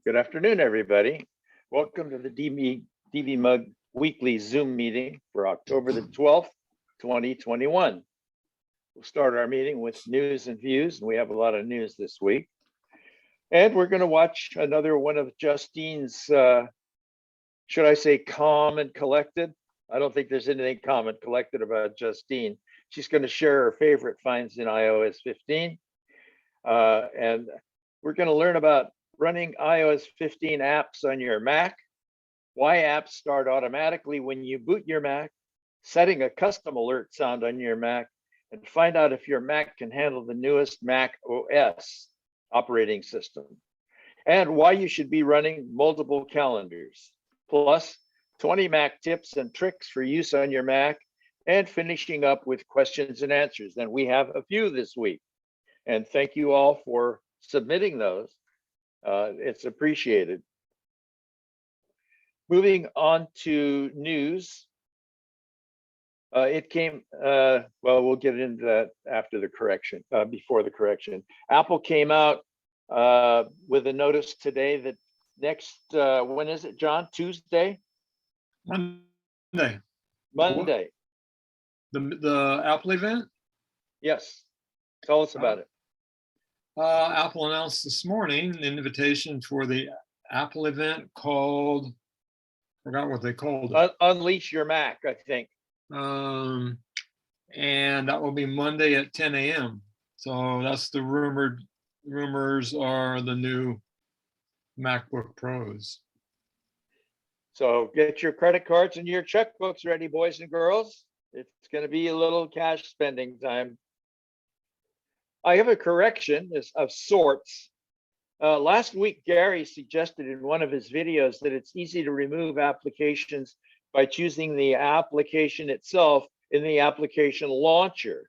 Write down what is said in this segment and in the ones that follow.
Good afternoon, everybody. Welcome to the DVMUG weekly Zoom meeting for October the 12th, 2021. We'll start our meeting with news and views, and we have a lot of news this week. And we're going to watch another one of Justine's, should I say, calm and collected? I don't think there's anything calm and collected about Justine. She's going to share her favorite finds in iOS 15. And we're going to learn about running iOS 15 apps on your Mac, why apps start automatically when you boot your Mac, setting a custom alert sound on your Mac, and find out if your Mac can handle the newest Mac OS operating system, and why you should be running multiple calendars, plus 20 Mac tips and tricks for use on your Mac, and finishing up with questions and answers. And we have a few this week. And thank you all for submitting those. It's appreciated. Moving on to news. It came, well, we'll get into that after the correction, before the correction. Apple came out with a notice today that next, when is it, John? Tuesday? Monday. Monday. The Apple event? Yes. Tell us about it. Apple announced this morning an invitation for the Apple event called, forgot what they called it. Unleash Your Mac, I think. And that will be Monday at 10 a.m. So that's the rumors are the new MacBook Pros. So get your credit cards and your checkbooks ready, boys and girls. It's going to be a little cash spending time. I have a correction of sorts. Last week, Gary suggested in one of his videos that it's easy to remove applications by choosing the application itself in the application launcher,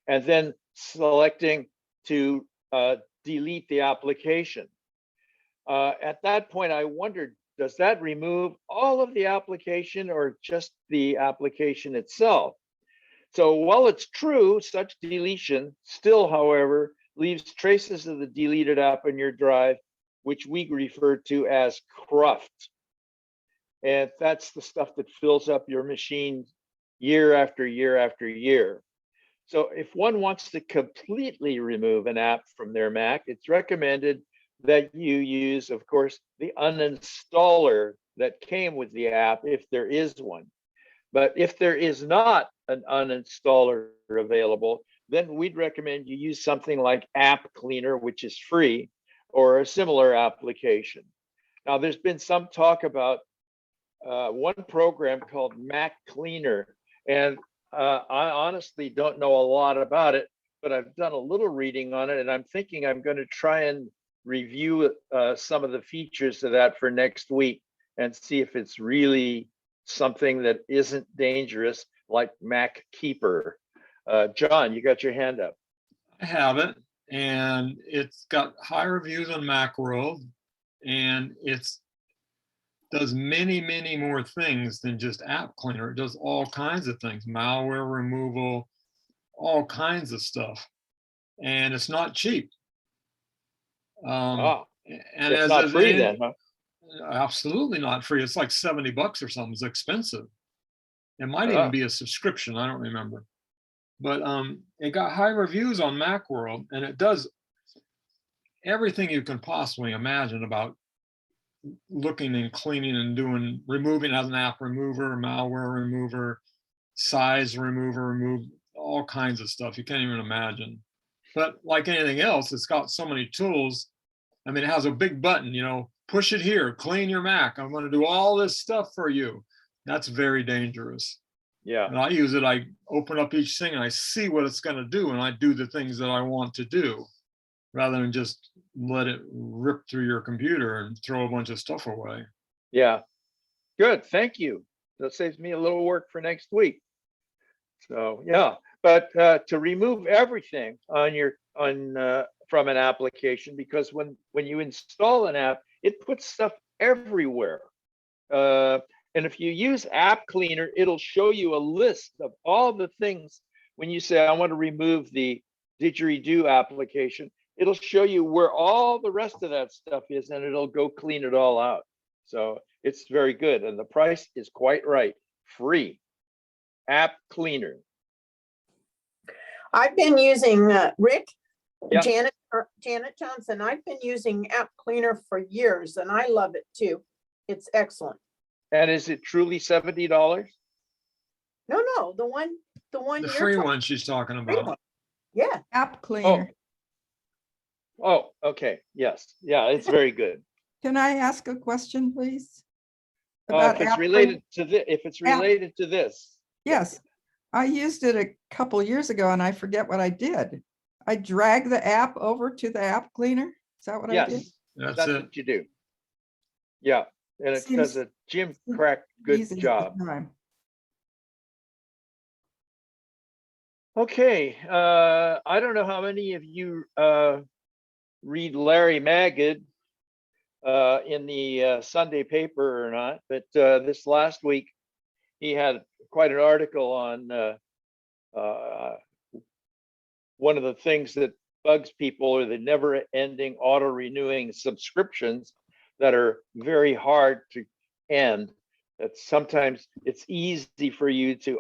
and then selecting to delete the application. At that point, I wondered, does that remove all of the application or just the application itself? So while it's true, such deletion still, however, leaves traces of the deleted app on your drive, which we refer to as cruft. And that's the stuff that fills up your machine year after year after year. So if one wants to completely remove an app from their Mac, it's recommended that you use, of course, the uninstaller that came with the app, if there is one. But if there is not an uninstaller available, then we'd recommend you use something like App Cleaner, which is free, or a similar application. Now, there's been some talk about one program called Mac Cleaner, and I honestly don't know a lot about it, but I've done a little reading on it, and I'm thinking I'm going to try and review some of the features of that for next week and see if it's really something that isn't dangerous like Mac Keeper. John, you got your hand up. I have it, and it's got high reviews on Macworld, and it's does many, many more things than just App Cleaner. It does all kinds of things, malware removal, all kinds of stuff, and it's not cheap. And it's as not free then, huh? Absolutely not free. It's like $70 or something. It's expensive. It might even be a subscription. I don't remember. But it got high reviews on Macworld, and it does everything you can possibly imagine about looking and cleaning and doing, removing as an app remover, malware remover, size remover, remove all kinds of stuff you can't even imagine. But like anything else, it's got so many tools. I mean, it has a big button, you know, push it here, clean your Mac. I'm going to do all this stuff for you. That's very dangerous. Yeah. And I use it, I open up each thing and I see what it's going to do, and I do the things that I want to do, rather than just let it rip through your computer and throw a bunch of stuff away. Yeah. Good. Thank you. That saves me a little work for next week. So yeah, but to remove everything from an application, because when you install an app, it puts stuff everywhere. And if you use App Cleaner, it'll show you a list of all the things. When you say, I want to remove the didgeridoo application, it'll show you where all the rest of that stuff is, and it'll go clean it all out. So it's very good, and the price is quite right. Free app cleaner. I've been using Rick, Yeah. Janet Johnson. I've been using App Cleaner for years, and I love it too. It's excellent. And is it truly $70? No, the one The you're free talking- one she's talking free about. one. Yeah. App Cleaner. Oh, okay. Yes. Yeah, it's very good. Can I ask a question, please? If About it's App related Cleaner? to this, if it's related to this. Yes, I used it a couple years ago and I forget what I did. I dragged the app over to the App Cleaner. Is that what I did? Yes, That's that's it. what you do. Yeah, and it Seems does a Jim Crack good Easy at the job. time. Okay, I don't know how many of you read Larry Magid in the Sunday paper or not, but this last week he had quite an article on one of the things that bugs people are the never-ending auto-renewing subscriptions that are very hard to end. That sometimes it's easy for you to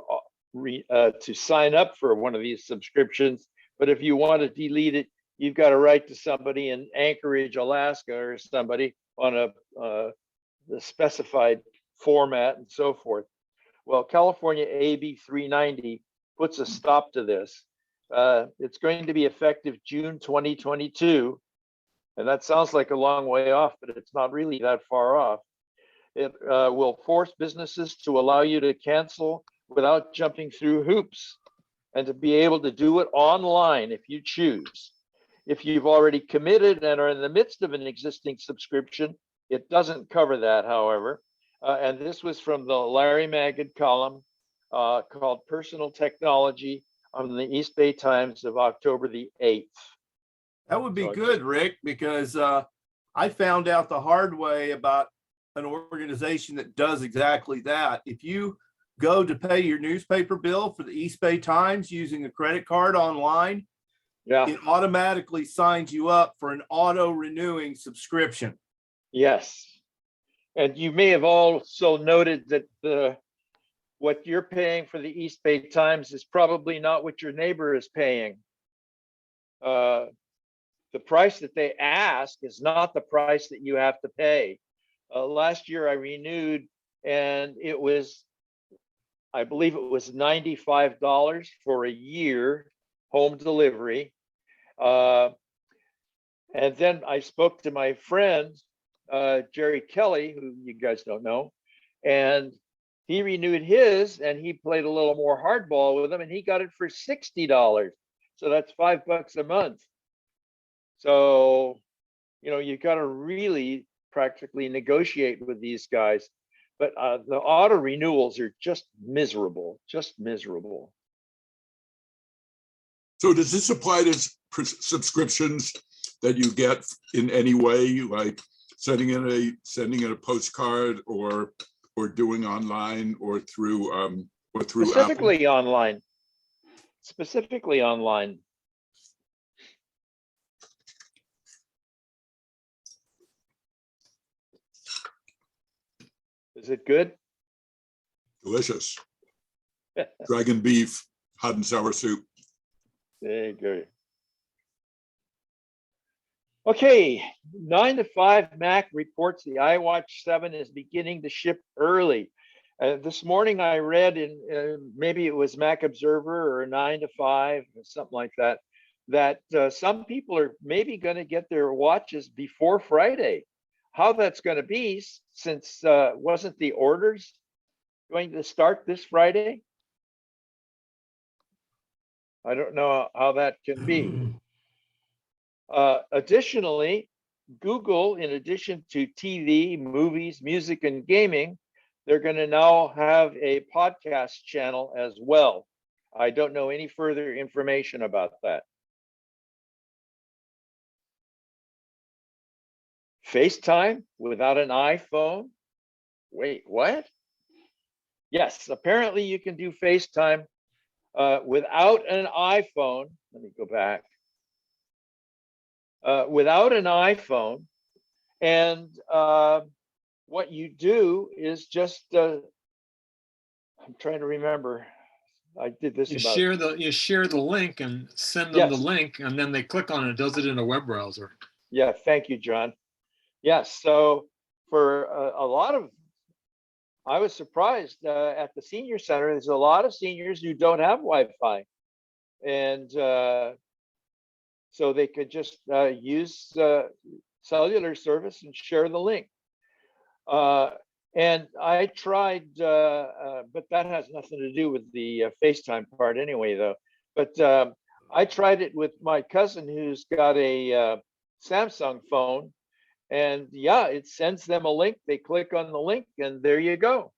sign up for one of these subscriptions, but if you want to delete it, you've got to write to somebody in Anchorage, Alaska, or somebody on the specified format and so forth. Well, California AB 390 puts a stop to this. It's going to be effective June 2022, and that sounds like a long way off, but it's not really that far off. It will force businesses to allow you to cancel without jumping through hoops, and to be able to do it online if you choose. If you've already committed and are in the midst of an existing subscription, it doesn't cover that, however. And this was from the Larry Magid column called Personal Technology on the East Bay Times of October the 8th. That would be So- good, Rick, because I found out the hard way about an organization that does exactly that. If you go to pay your newspaper bill for the East Bay Times using a credit card online, Yeah, it automatically signs you up for an auto-renewing subscription. yes. And you may have also noted that what you're paying for the East Bay Times is probably not what your neighbor is paying. The price that they ask is not the price that you have to pay. Last year I renewed, and it was, I believe it was $95 for a year home delivery. And then I spoke to my friend, Jerry Kelly, who you guys don't know, and he renewed his, and he played a little more hardball with them, and he got it for $60. So that's $5 a month. So, you know, you got to really practically negotiate with these guys. But the auto renewals are just miserable, just miserable. So does this apply to subscriptions that you get in any way, like sending in a postcard or doing online or through Apple? Specifically online. Specifically online. Is it good? Delicious. Dragon beef, hot and sour soup. There you go. Okay, 9 to 5 Mac reports the iWatch 7 is beginning to ship early. This morning I read in maybe it was Mac Observer or 9 to 5 or something like that, that some people are maybe going to get their watches before Friday. How that's going to be, since wasn't the orders going to start this Friday? I don't know how that can be. Additionally, Google, in addition to TV, movies, music, and gaming, they're going to now have a podcast channel as well. I don't know any further information about that. FaceTime without an iPhone? Wait, what? Yes, apparently you can do FaceTime without an iPhone. Let me go back. without an iPhone. And what you do is just, I'm trying to remember. I did this You about, share the link and send them the Yes. link, and then they click on it. It does it in a web browser. yeah, thank you, John. Yes, so for a lot of, I was surprised at the senior center, there's a lot of seniors who don't have Wi-Fi. And so they could just use cellular service and share the link. And I tried, but that has nothing to do with the FaceTime part anyway, though. But I tried it with my cousin who's got a Samsung phone. And yeah, it sends them a link. They click on the link and there you go.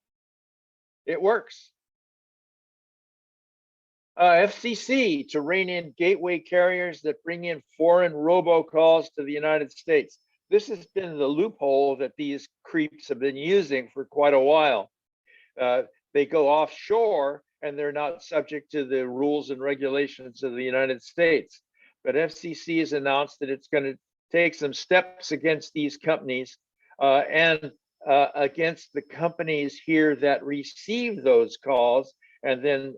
It works. FCC to rein in gateway carriers that bring in foreign robocalls to the United States. This has been the loophole that these creeps have been using for quite a while. They go offshore and they're not subject to the rules and regulations of the United States. But FCC has announced that it's going to take some steps against these companies and against the companies here that receive those calls and then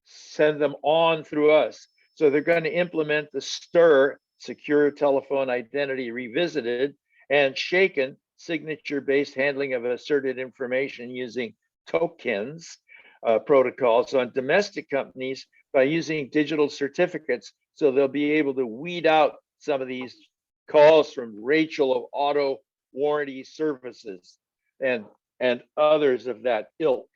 send them on through us. So they're going to implement the STIR, Secure Telephone Identity Revisited, and SHAKEN, signature-based handling of asserted information using tokens protocols on domestic companies by using digital certificates. So they'll be able to weed out some of these calls from Rachel of Auto Warranty Services and others of that ilk.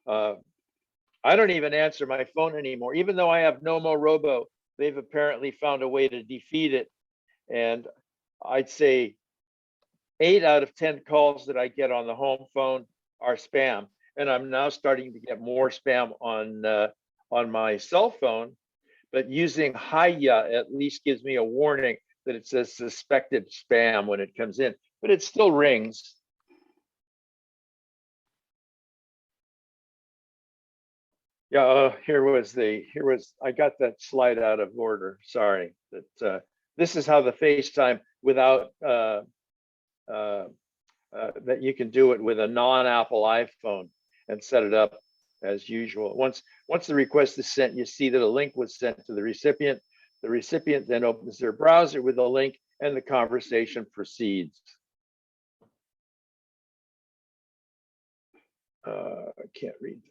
I don't even answer my phone anymore, even though I have Nomo Robo. They've apparently found a way to defeat it. And I'd say 8 out of 10 calls that I get on the home phone are spam. And I'm now starting to get more spam on my cell phone, but using Hiya at least gives me a warning that it says suspected spam when it comes in, but it still rings. Yeah, I got that slide out of order. Sorry. That this is how the FaceTime without that you can do it with a non-Apple iPhone and set it up as usual. Once the request is sent, you see that a link was sent to the recipient. The recipient then opens their browser with a link and the conversation proceeds. I can't read that.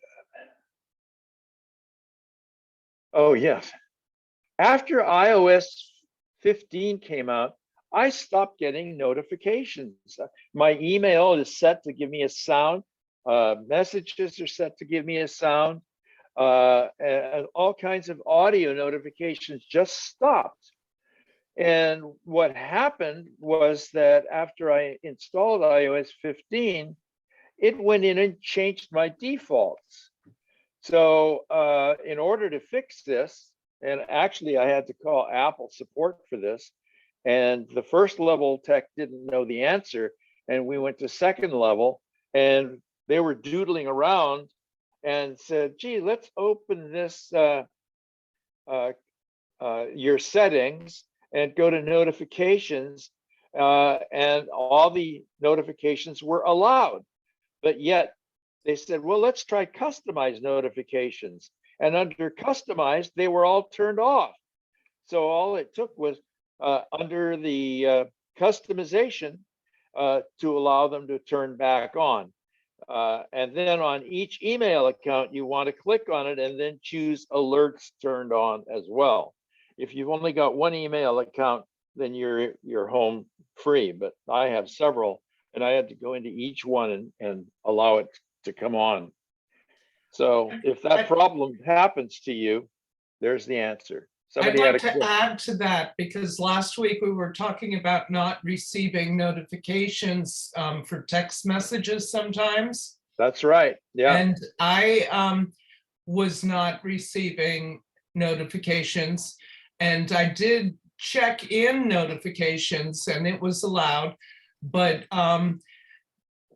Oh, yes. After iOS 15 came out, I stopped getting notifications. My email is set to give me a sound. Messages are set to give me a sound. And all kinds of audio notifications just stopped. And what happened was that after I installed iOS 15, it went in and changed my defaults. So in order to fix this, and actually I had to call Apple support for this, and the first level tech didn't know the answer, and we went to second level, and they were doodling around and said, gee, let's open this, your settings and go to notifications, and all the notifications were allowed. But yet they said, well, let's try customized notifications. And under customized, they were all turned off. So all it took was under the customization to allow them to turn back on. And then on each email account, you want to click on it and then choose alerts turned on as well. If you've only got one email account, then you're home free. But I have several, and I had to go into each one and allow it to come on. So if that problem happens to you, there's the answer. I'd like to add to that, because last week we were talking about not receiving notifications for text messages sometimes. That's right. Yeah. And I was not receiving notifications, and I did check in notifications and it was allowed. But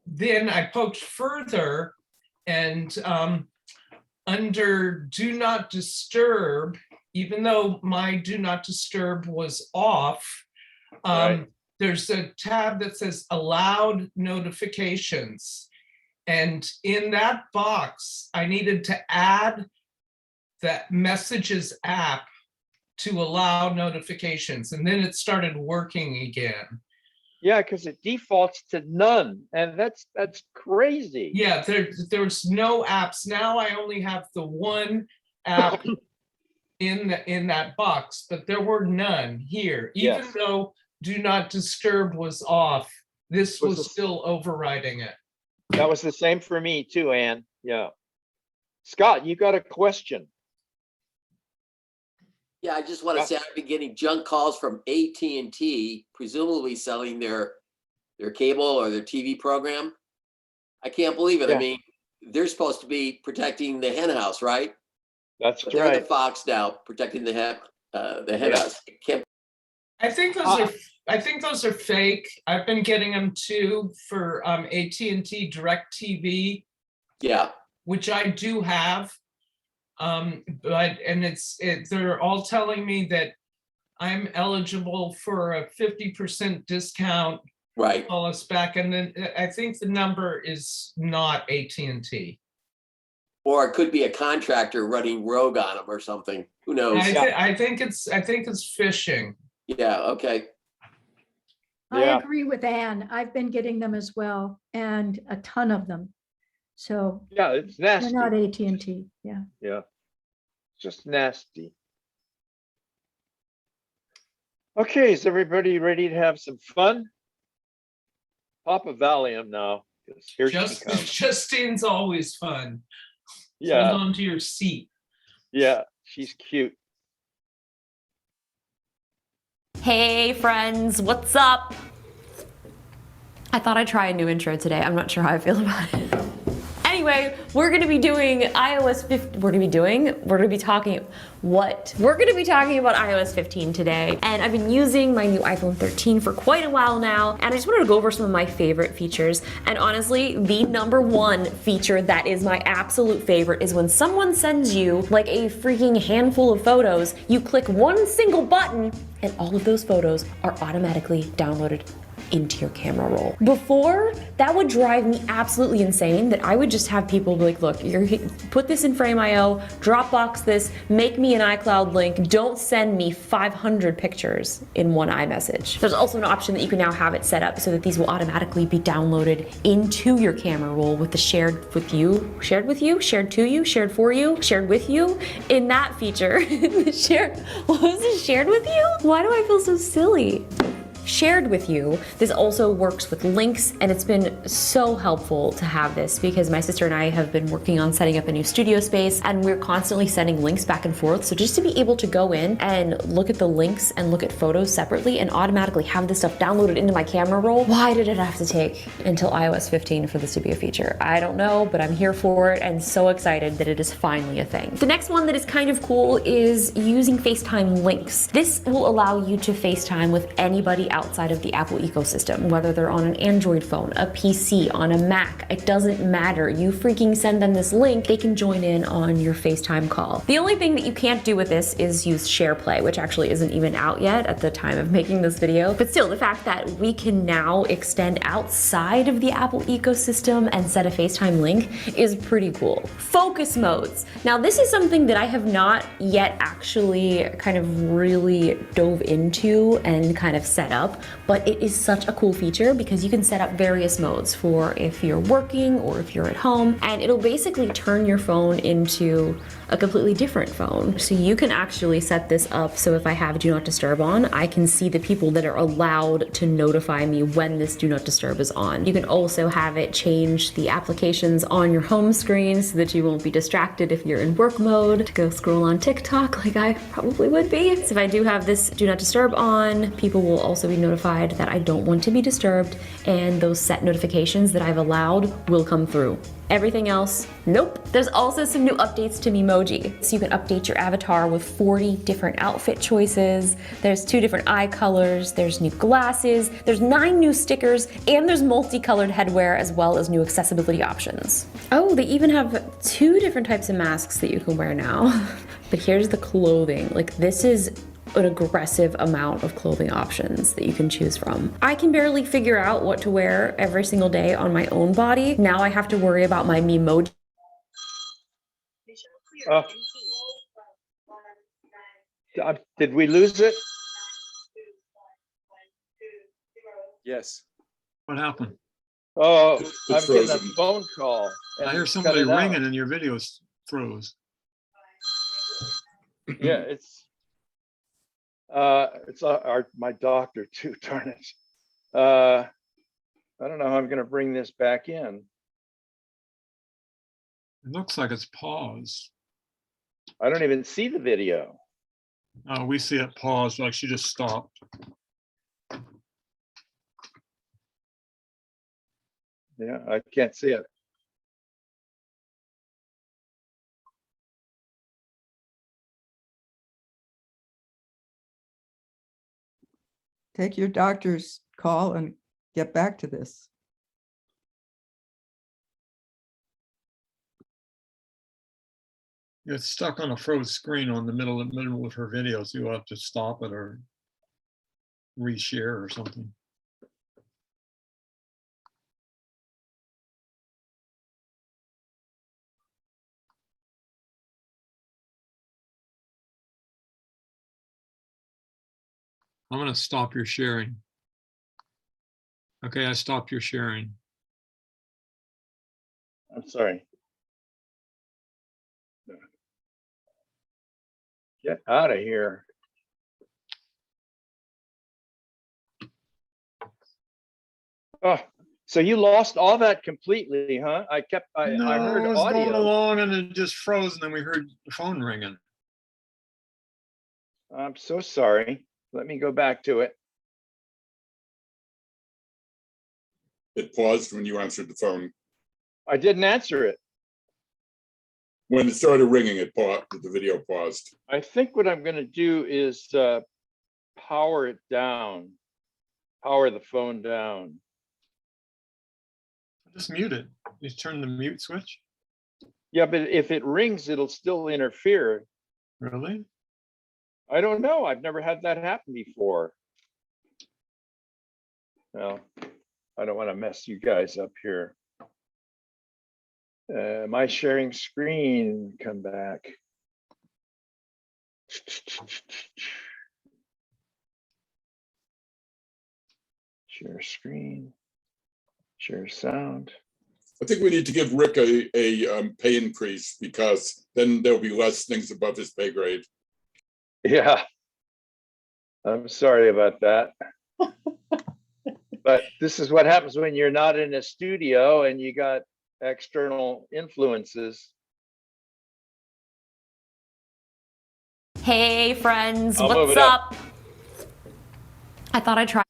then I poked further, and under do not disturb, even though my do not disturb was off, Right. There's a tab that says allowed notifications. And in that box, I needed to add that Messages app to allow notifications, and then it started working again. Yeah, because it defaults to none, and that's crazy. Yeah, there's no apps. Now I only have the one app in that box, but there were none here. Even Yes. though Do Not Disturb was off, this Was was the- still overriding it. That was the same for me too, Ann. Yeah. Scott, you got a question? Yeah, I just want to say I've been getting junk calls from AT&T, presumably selling their cable or their TV program. I can't believe it. Yeah. I mean, they're supposed to be protecting the hen house, right? That's But they're the right. fox now, protecting the hen Yeah. house. I can't. I think those are fake. I've been getting them too for AT&T Direct TV, Yeah, which I do have. But they're all telling me that I'm eligible for a 50% discount. right. Call us back, and then I think the number is not AT&T. Or it could be a contractor running rogue on them or something. Who knows? I think it's phishing. Yeah, okay. I Yeah. agree with Anne. I've been getting them as well, and a ton of them. So Yeah, it's they're nasty. not AT&T, yeah. Yeah. Just nasty. Okay, is everybody ready to have some fun? Pop a Valium now, 'cause here she comes. Justine's always fun. Yeah, Hold on to your seat. yeah, she's cute. Hey friends, what's up? I thought I'd try a new intro today. I'm not sure how I feel about it. Anyway, we're gonna be doing iOS 15. We're gonna be talking about iOS 15 today. And I've been using my new iPhone 13 for quite a while now. And I just wanted to go over some of my favorite features. And honestly, the #1 feature that is my absolute favorite is when someone sends you like a freaking handful of photos, you click one single button and all of those photos are automatically downloaded into your camera roll. Before, that would drive me absolutely insane that I would just have people be like, look, put this in Frame.io, Dropbox this, make me an iCloud link, don't send me 500 pictures in one iMessage. There's also an option that you can now have it set up so that these will automatically be downloaded into your camera roll with the shared with you, shared to you, shared for you, shared with you. In that feature, what was it, shared with you? Why do I feel so silly? Shared with you. This also works with links, and it's been so helpful to have this because my sister and I have been working on setting up a new studio space, and we're constantly sending links back and forth. So just to be able to go in and look at the links and look at photos separately and automatically have this stuff downloaded into my camera roll, why did it have to take until iOS 15 for this to be a feature? I don't know, but I'm here for it and so excited that it is finally a thing. The next one that is kind of cool is using Facetime Links. This will allow you to FaceTime with anybody outside of the Apple ecosystem, whether they're on an Android phone, a PC, on a Mac, it doesn't matter. You freaking send them this link, they can join in on your FaceTime call. The only thing that you can't do with this is use SharePlay, which actually isn't even out yet at the time of making this video. But still, the fact that we can now extend outside of the Apple ecosystem and set a FaceTime link is pretty cool. Focus modes. Now, this is something that I have not yet actually kind of really dove into and kind of set up, but it is such a cool feature because you can set up various modes for if you're working or if you're at home, and it'll basically turn your phone into a completely different phone. So you can actually set this up so if I have Do Not Disturb on, I can see the people that are allowed to notify me when this Do Not Disturb is on. You can also have it change the applications on your home screen so that you won't be distracted if you're in work mode to go scroll on TikTok like I probably would be. So if I do have this Do Not Disturb on, people will also be notified that I don't want to be disturbed, and those set notifications that I've allowed will come through. Everything else, nope. There's also some new updates to Memoji. So you can update your avatar with 40 different outfit choices. There's 2 different eye colors. There's new glasses. There's 9 new stickers, and there's multicolored headwear as well as new accessibility options. Oh, they even have 2 different types of masks that you can wear now. But here's the clothing. Like, this is an aggressive amount of clothing options that you can choose from. I can barely figure out what to wear every single day on my own body. Now I have to worry about my Memoji. Did we lose it? Yes. What happened? Oh, It's I'm getting a frozen. phone call. and I hear it cut somebody it out. ringing and your video froze. Yeah, it's my doctor too, darn it. I don't know how I'm gonna bring this back in. It looks like it's paused. I don't even see the video. Oh, we see it paused, like she just stopped. Yeah, I can't see it. Take your doctor's call and get back to this. It's stuck on a froze screen on the middle of her video, so you'll have to stop it or reshare or something. I'm going to stop your sharing. Okay, I stopped your sharing. I'm sorry. Get out of here. Oh, so you lost all that completely, huh? I heard it was going audio. along and it just froze, and then we heard the phone ringing. I'm so sorry. Let me go back to it. It paused when you answered the phone. I didn't answer it. When it started ringing, it paused, the video paused. I think what I'm gonna do is power it down, power the phone down. Just mute it. You turn the mute switch. Yeah, but if it rings, it'll still interfere. Really? I don't know. I've never had that happen before. Well, I don't want to mess you guys up here. My sharing screen, come back. Share screen, share sound. I think we need to give Rick a pay increase, because then there'll be less things above his pay grade. Yeah. I'm sorry about that. But this is what happens when you're not in a studio and you got external influences. Hey friends, I'll move what's it up. up? I thought I'd try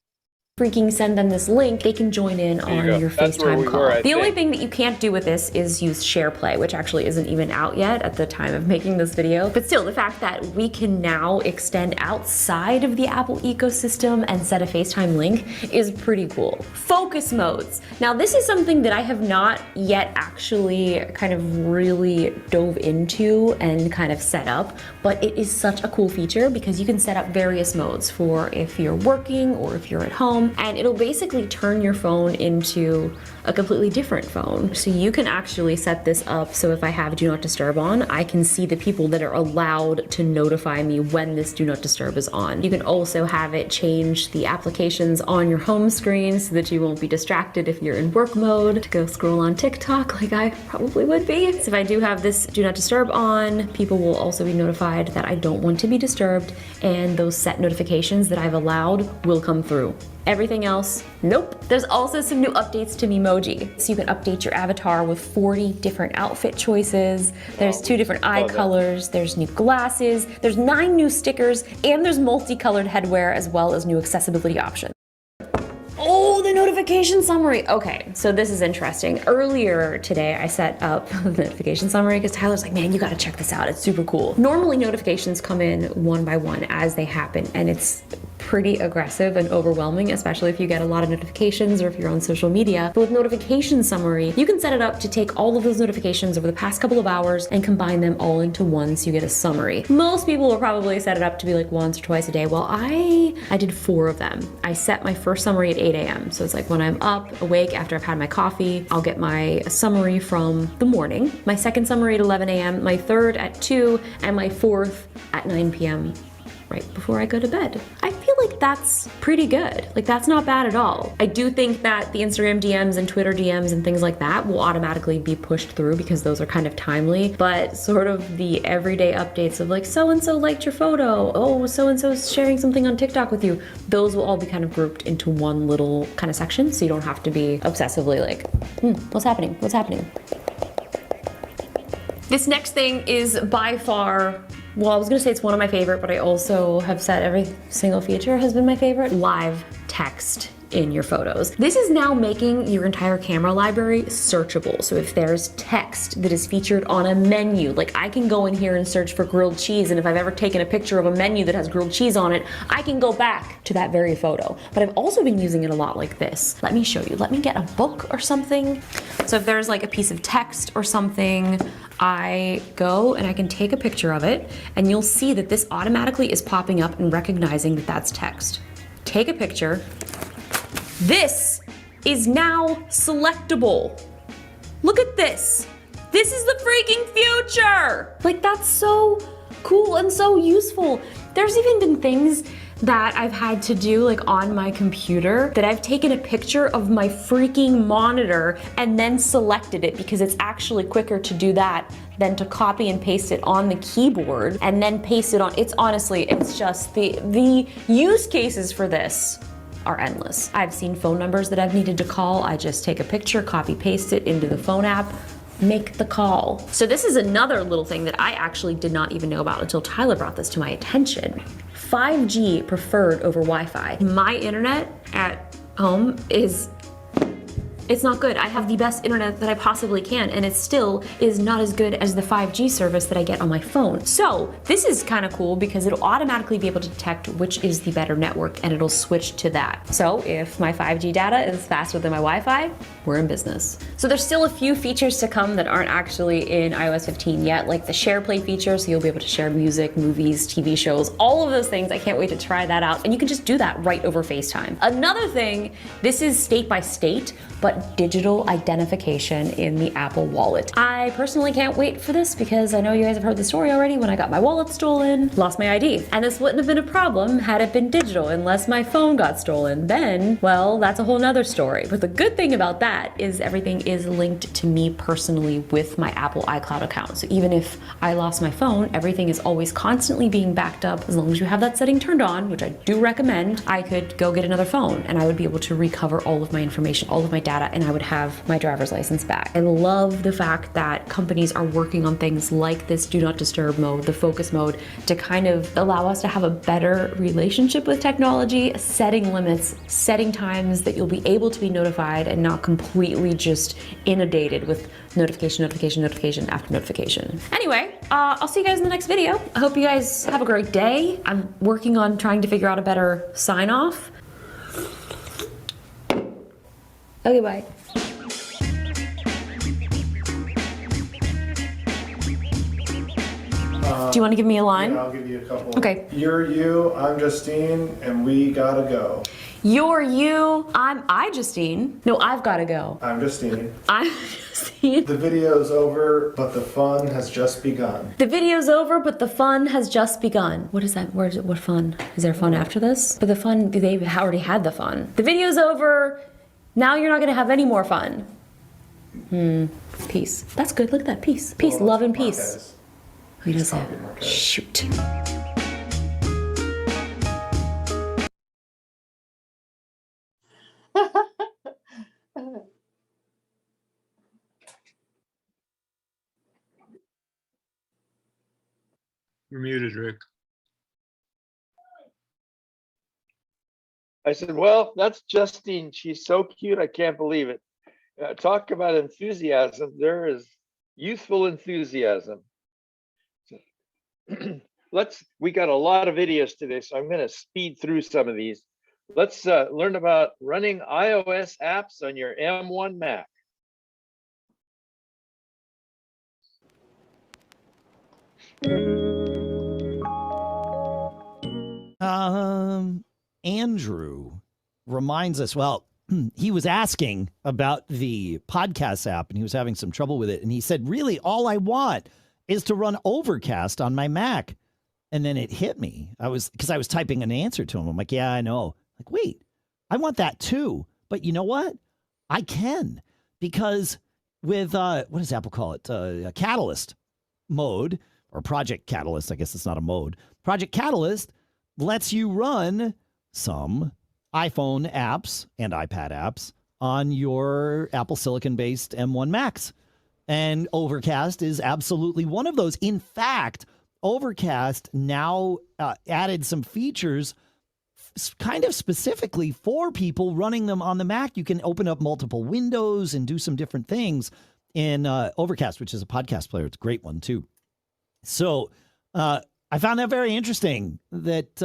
freaking send them this link. They can join in There you on go. your That's where FaceTime we call. were, I The only think. thing that you can't do with this is use SharePlay, which actually isn't even out yet at the time of making this video. But still, the fact that we can now extend outside of the Apple ecosystem and set a FaceTime link is pretty cool. Focus modes. Now, this is something that I have not yet actually kind of really dove into and kind of set up, but it is such a cool feature because you can set up various modes for if you're working or if you're at home, and it'll basically turn your phone into a completely different phone. So you can actually set this up so if I have Do Not Disturb on, I can see the people that are allowed to notify me when this Do Not Disturb is on. You can also have it change the applications on your home screen so that you won't be distracted if you're in work mode to go scroll on TikTok like I probably would be. So if I do have this Do Not Disturb on, people will also be notified that I don't want to be disturbed, and those set notifications that I've allowed will come through. Everything else, nope. There's also some new updates to Memoji. So you can update your avatar with 40 different outfit choices. There's 2 different eye colors, there's new glasses, there's 9 new stickers, and there's multicolored headwear as well as new accessibility options. Oh, the notification summary. Okay, so this is interesting. Earlier today, I set up the notification summary because Tyler's like, man, you gotta check this out. It's super cool. Normally notifications come in one by one as they happen, and it's pretty aggressive and overwhelming, especially if you get a lot of notifications or if you're on social media. But with notification summary, you can set it up to take all of those notifications over the past couple of hours and combine them all into one so you get a summary. Most people will probably set it up to be like once or twice a day. Well, I did 4 of them. I set my first summary at 8 a.m. So it's like when I'm up, awake, after I've had my coffee, I'll get my summary from the morning, my second summary at 11 a.m., my third at 2, and my fourth at 9 p.m. right before I go to bed. I feel like that's pretty good. Like that's not bad at all. I do think that the Instagram DMs and Twitter DMs and things like that will automatically be pushed through because those are kind of timely, but sort of the everyday updates of like so-and-so liked your photo, oh, so-and-so is sharing something on TikTok with you, those will all be kind of grouped into one little kind of section so you don't have to be obsessively like, what's happening, what's happening? This next thing is by far, well, I was gonna say it's one of my favorite, but I also have said every single feature has been my favorite. Live text in your photos. This is now making your entire camera library searchable. So if there's text that is featured on a menu, like I can go in here and search for grilled cheese, and if I've ever taken a picture of a menu that has grilled cheese on it, I can go back to that very photo. But I've also been using it a lot like this. Let me show you. Let me get a book or something. So if there's like a piece of text or something, I go and I can take a picture of it, and you'll see that this automatically is popping up and recognizing that that's text. Take a picture. This is now selectable. Look at this. This is the freaking future. Like that's so cool and so useful. There's even been things that I've had to do like on my computer that I've taken a picture of my freaking monitor and then selected it because it's actually quicker to do that than to copy and paste it on the keyboard and then paste it on. It's honestly, it's just the use cases for this are endless. I've seen phone numbers that I've needed to call. I just take a picture, copy paste it into the phone app, make the call. So this is another little thing that I actually did not even know about until Tyler brought this to my attention. 5G preferred over Wi-Fi. My internet at home it's not good. I have the best internet that I possibly can, and it still is not as good as the 5G service that I get on my phone. So this is kind of cool because it'll automatically be able to detect which is the better network and it'll switch to that. So if my 5G data is faster than my Wi-Fi, we're in business. So there's still a few features to come that aren't actually in iOS 15 yet, like the share play feature, so you'll be able to share music, movies, TV shows, all of those things. I can't wait to try that out. And you can just do that right over FaceTime. Another thing, this is state by state, but digital identification in the Apple Wallet. I personally can't wait for this because I know you guys have heard the story already. When I got my wallet stolen, lost my ID. And this wouldn't have been a problem had it been digital unless my phone got stolen. Then, well, that's a whole nother story. But the good thing about that is everything is linked to me personally with my Apple iCloud account. So even if I lost my phone, everything is always constantly being backed up. As long as you have that setting turned on, which I do recommend, I could go get another phone and I would be able to recover all of my information, all of my data, and I would have my driver's license back. I love the fact that companies are working on things like this do not disturb mode, the focus mode, to kind of allow us to have a better relationship with technology, setting limits, setting times that you'll be able to be notified and not completely just inundated with notification, notification, notification after notification. Anyway, I'll see you guys in the next video. I hope you guys have a great day. I'm working on trying to figure out a better sign off. Okay, bye. Do you want to give me a line? Yeah, I'll give you a couple. Okay. You're you, I'm Justine, and we gotta go. You're you, I Justine. No, I've gotta go. I'm Justine. I'm Justine. The video's over, but the fun has just begun. The video's over, but the fun has just begun. What is that? What fun? Is there fun after this? But the fun, they already had the fun. The video's over, now you're not gonna have any more fun. Peace. That's good, look at that, peace. Peace, Well, love and Marquez. peace. Who does that? Copy Marquez. Shoot. You're muted, Rick. I said, well, that's Justine. She's so cute. I can't believe it. Talk about enthusiasm. There is youthful enthusiasm. we got a lot of videos today, so I'm gonna speed through some of these. Let's learn about running iOS apps on your M1 Mac. Andrew reminds us, well, he was asking about the podcast app and he was having some trouble with it. And he said, really, all I want is to run Overcast on my Mac. And then it hit me. Because I was typing an answer to him. I'm like, yeah, I know. Like, wait, I want that too. But you know what? I can, because with, what does Apple call it? Catalyst mode, or Project Catalyst. I guess it's not a mode. Project Catalyst lets you run some iPhone apps and iPad apps on your Apple Silicon-based M1 Macs. And Overcast is absolutely one of those. In fact, Overcast now added some features kind of specifically for people running them on the Mac. You can open up multiple windows and do some different things in Overcast, which is a podcast player. It's a great one, too. So I found that very interesting that,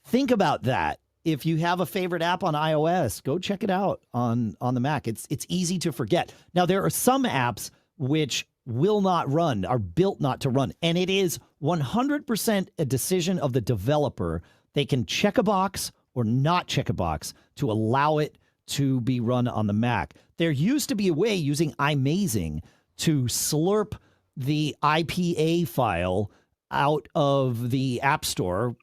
think about that. If you have a favorite app on iOS, go check it out on the Mac. It's easy to forget. Now, there are some apps which will not run, are built not to run. And it is 100% a decision of the developer. They can check a box or not check a box to allow it to be run on the Mac. There used to be a way using iMazing to slurp the IPA file out of the App Store,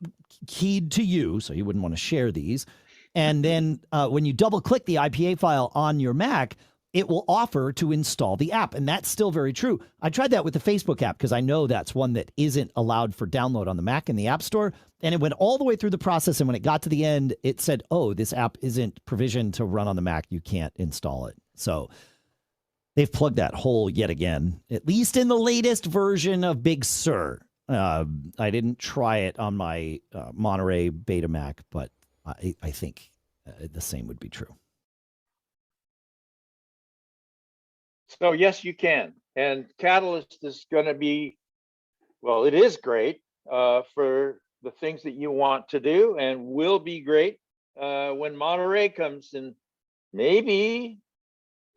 keyed to you, so you wouldn't want to share these. And then when you double click the IPA file on your Mac, it will offer to install the app. And that's still very true. I tried that with the Facebook app because I know that's one that isn't allowed for download on the Mac in the App Store. And it went all the way through the process. And when it got to the end, it said, oh, this app isn't provisioned to run on the Mac. You can't install it. So they've plugged that hole yet again, at least in the latest version of Big Sur. I didn't try it on my Monterey Beta Mac, but I think the same would be true. So yes, you can. And Catalyst is going to be, well, it is great for the things that you want to do, and will be great when Monterey comes. And maybe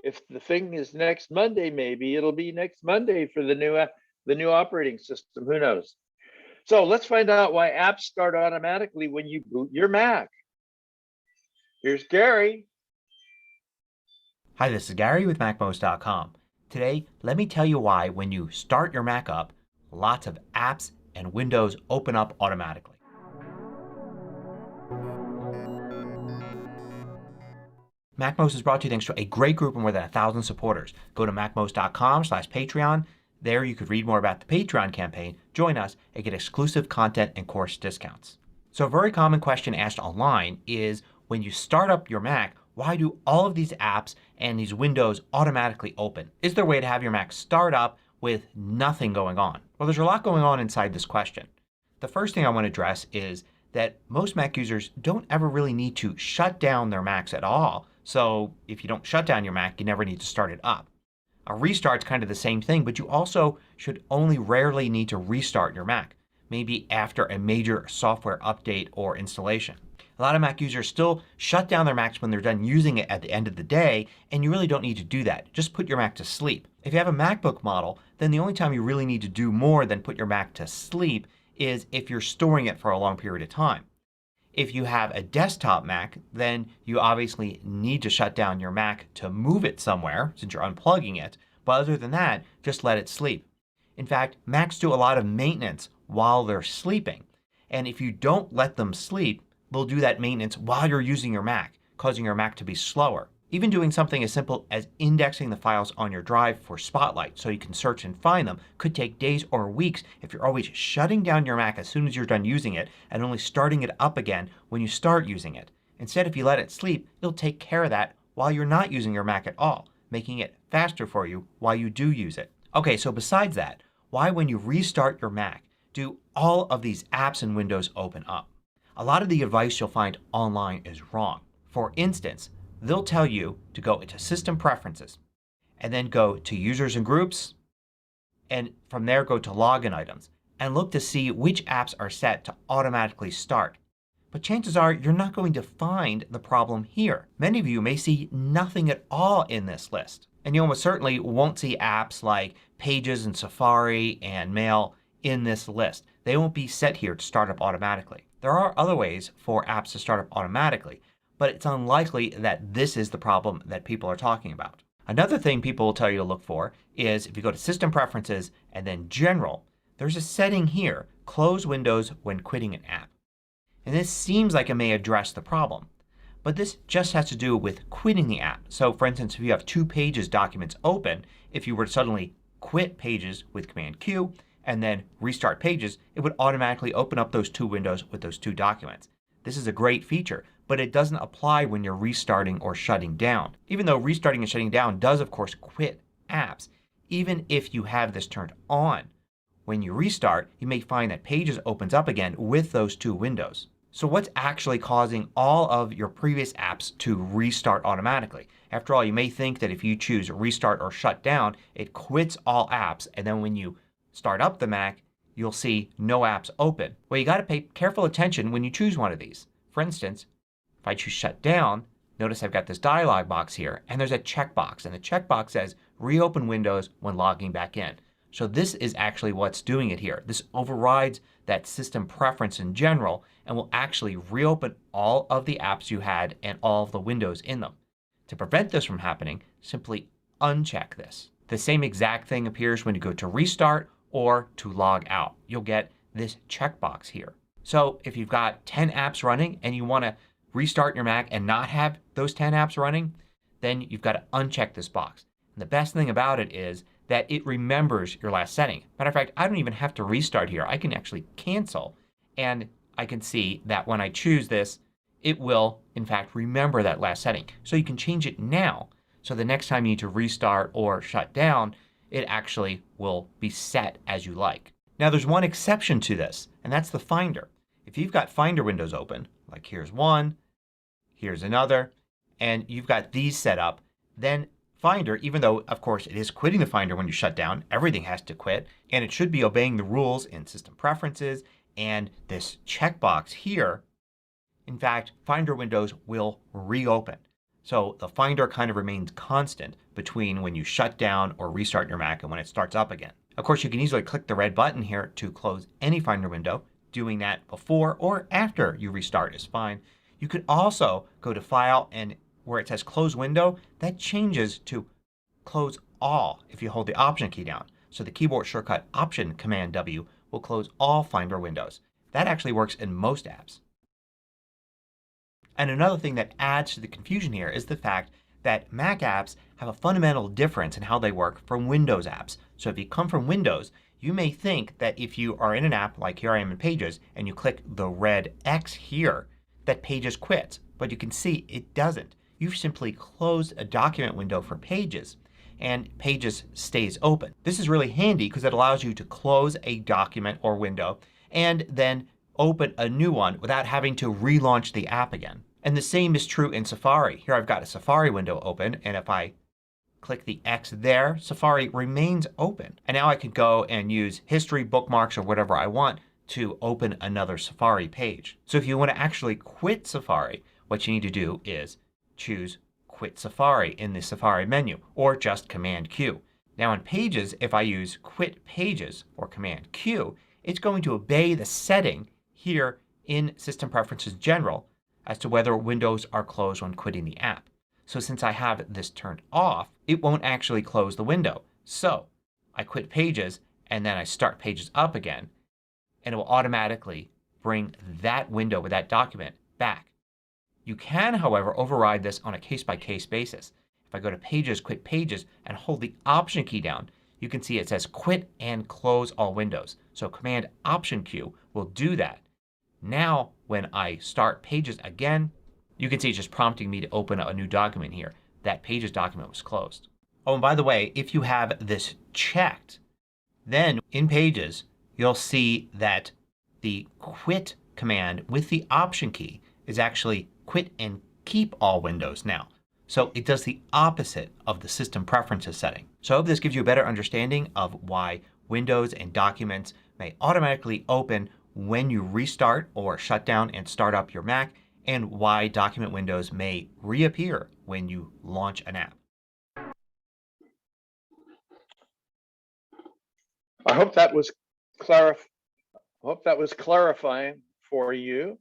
if the thing is next Monday, maybe it'll be next Monday for the new operating system. Who knows? So let's find out why apps start automatically when you boot your Mac. Here's Gary. Hi, this is Gary with MacMost.com. Today, let me tell you why when you start your Mac up, lots of apps and windows open up automatically. MacMost is brought to you thanks to a great group of more than 1,000 supporters. Go to MacMost.com/Patreon. There you could read more about the Patreon campaign, join us, and get exclusive content and course discounts. So a very common question asked online is, when you start up your Mac, why do all of these apps and these windows automatically open? Is there a way to have your Mac start up with nothing going on? Well, there's a lot going on inside this question. The first thing I want to address is that most Mac users don't ever really need to shut down their Macs at all. So if you don't shut down your Mac, you never need to start it up. A restart's kind of the same thing, but you also should only rarely need to restart your Mac. Maybe after a major software update or installation. A lot of Mac users still shut down their Macs when they're done using it at the end of the day, and you really don't need to do that. Just put your Mac to sleep. If you have a MacBook model, then the only time you really need to do more than put your Mac to sleep is if you're storing it for a long period of time. If you have a desktop Mac, then you obviously need to shut down your Mac to move it somewhere since you're unplugging it. But other than that, just let it sleep. In fact, Macs do a lot of maintenance while they're sleeping. And if you don't let them sleep, they'll do that maintenance while you're using your Mac, causing your Mac to be slower. Even doing something as simple as indexing the files on your drive for Spotlight so you can search and find them could take days or weeks if you're always shutting down your Mac as soon as you're done using it and only starting it up again when you start using it. Instead, if you let it sleep, it'll take care of that while you're not using your Mac at all, making it faster for you while you do use it. Okay, so besides that, why when you restart your Mac do all of these apps and windows open up? A lot of the advice you'll find online is wrong. For instance, they'll tell you to go into System Preferences and then go to Users and Groups, and from there go to Login Items, and look to see which apps are set to automatically start. But chances are you're not going to find the problem here. Many of you may see nothing at all in this list. And you almost certainly won't see apps like Pages and Safari and Mail in this list. They won't be set here to start up automatically. There are other ways for apps to start up automatically, but it's unlikely that this is the problem that people are talking about. Another thing people will tell you to look for is if you go to System Preferences and then General, there's a setting here, Close Windows when quitting an app. And this seems like it may address the problem. But this just has to do with quitting the app. So for instance, if you have 2 Pages documents open, if you were to suddenly quit Pages with Command Q and then restart Pages, it would automatically open up those 2 windows with those 2 documents. This is a great feature, but it doesn't apply when you're restarting or shutting down. Even though restarting and shutting down does of course quit apps, even if you have this turned on, when you restart you may find that Pages opens up again with those 2 windows. So what's actually causing all of your previous apps to restart automatically? After all, you may think that if you choose restart or shut down, it quits all apps, and then when you start up the Mac you'll see no apps open. Well, you got to pay careful attention when you choose one of these. For instance, if I choose shut down, notice I've got this dialog box here and there's a checkbox, and the checkbox says reopen Windows when logging back in. So this is actually what's doing it here. This overrides that system preference in general and will actually reopen all of the apps you had and all of the windows in them. To prevent this from happening, simply uncheck this. The same exact thing appears when you go to restart or to log out. You'll get this checkbox here. So if you've got 10 apps running and you want to restart your Mac and not have those 10 apps running, then you've got to uncheck this box. And the best thing about it is that it remembers your last setting. Matter of fact, I don't even have to restart here. I can actually cancel and I can see that when I choose this it will in fact remember that last setting. So you can change it now. So the next time you need to restart or shut down it actually will be set as you like. Now there's one exception to this, and that's the Finder. If you've got Finder windows open, like here's one, here's another, and you've got these set up, then Finder, even though of course it is quitting the Finder when you shut down, everything has to quit, and it should be obeying the rules in System Preferences and this checkbox here, in fact Finder windows will reopen. So the Finder kind of remains constant between when you shut down or restart your Mac and when it starts up again. Of course you can easily click the red button here to close any Finder window. Doing that before or after you restart is fine. You could also go to File and where it says Close Window, that changes to Close All if you hold the Option key down. So the keyboard shortcut Option Command W will close all Finder windows. That actually works in most apps. And another thing that adds to the confusion here is the fact that Mac apps have a fundamental difference in how they work from Windows apps. So if you come from Windows, you may think that if you are in an app like here I am in Pages and you click the red X here that Pages quits. But you can see it doesn't. You've simply closed a document window for Pages and Pages stays open. This is really handy because it allows you to close a document or window and then open a new one without having to relaunch the app again. And the same is true in Safari. Here I've got a Safari window open and if I click the X there, Safari remains open. And now I can go and use history, bookmarks, or whatever I want to open another Safari page. So if you want to actually quit Safari, what you need to do is choose Quit Safari in the Safari menu or just Command Q. Now in Pages, if I use Quit Pages or Command Q, it's going to obey the setting here in System Preferences General as to whether windows are closed when quitting the app. So since I have this turned off, it won't actually close the window. So I quit Pages and then I start Pages up again and it will automatically bring that window with that document back. You can, however, override this on a case-by-case basis. If I go to Pages, Quit Pages, and hold the Option key down, you can see it says Quit and Close All Windows. So Command Option Q will do that. Now when I start Pages again, you can see it's just prompting me to open a new document here. That Pages document was closed. Oh, and by the way, if you have this checked, then in Pages you'll see that the Quit command with the Option key is actually Quit and Keep All Windows now. So it does the opposite of the System Preferences setting. So I hope this gives you a better understanding of why Windows and documents may automatically open when you restart or shut down and start up your Mac, and why document windows may reappear when you launch an app. I hope that was clarifying for you.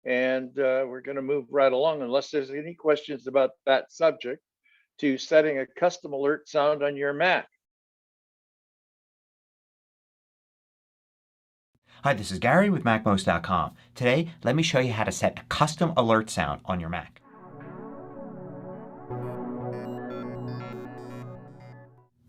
And we're going to move right along, unless there's any questions about that subject, to setting a custom alert sound on your Mac. Hi, this is Gary with MacMost.com. Today, let me show you how to set a custom alert sound on your Mac.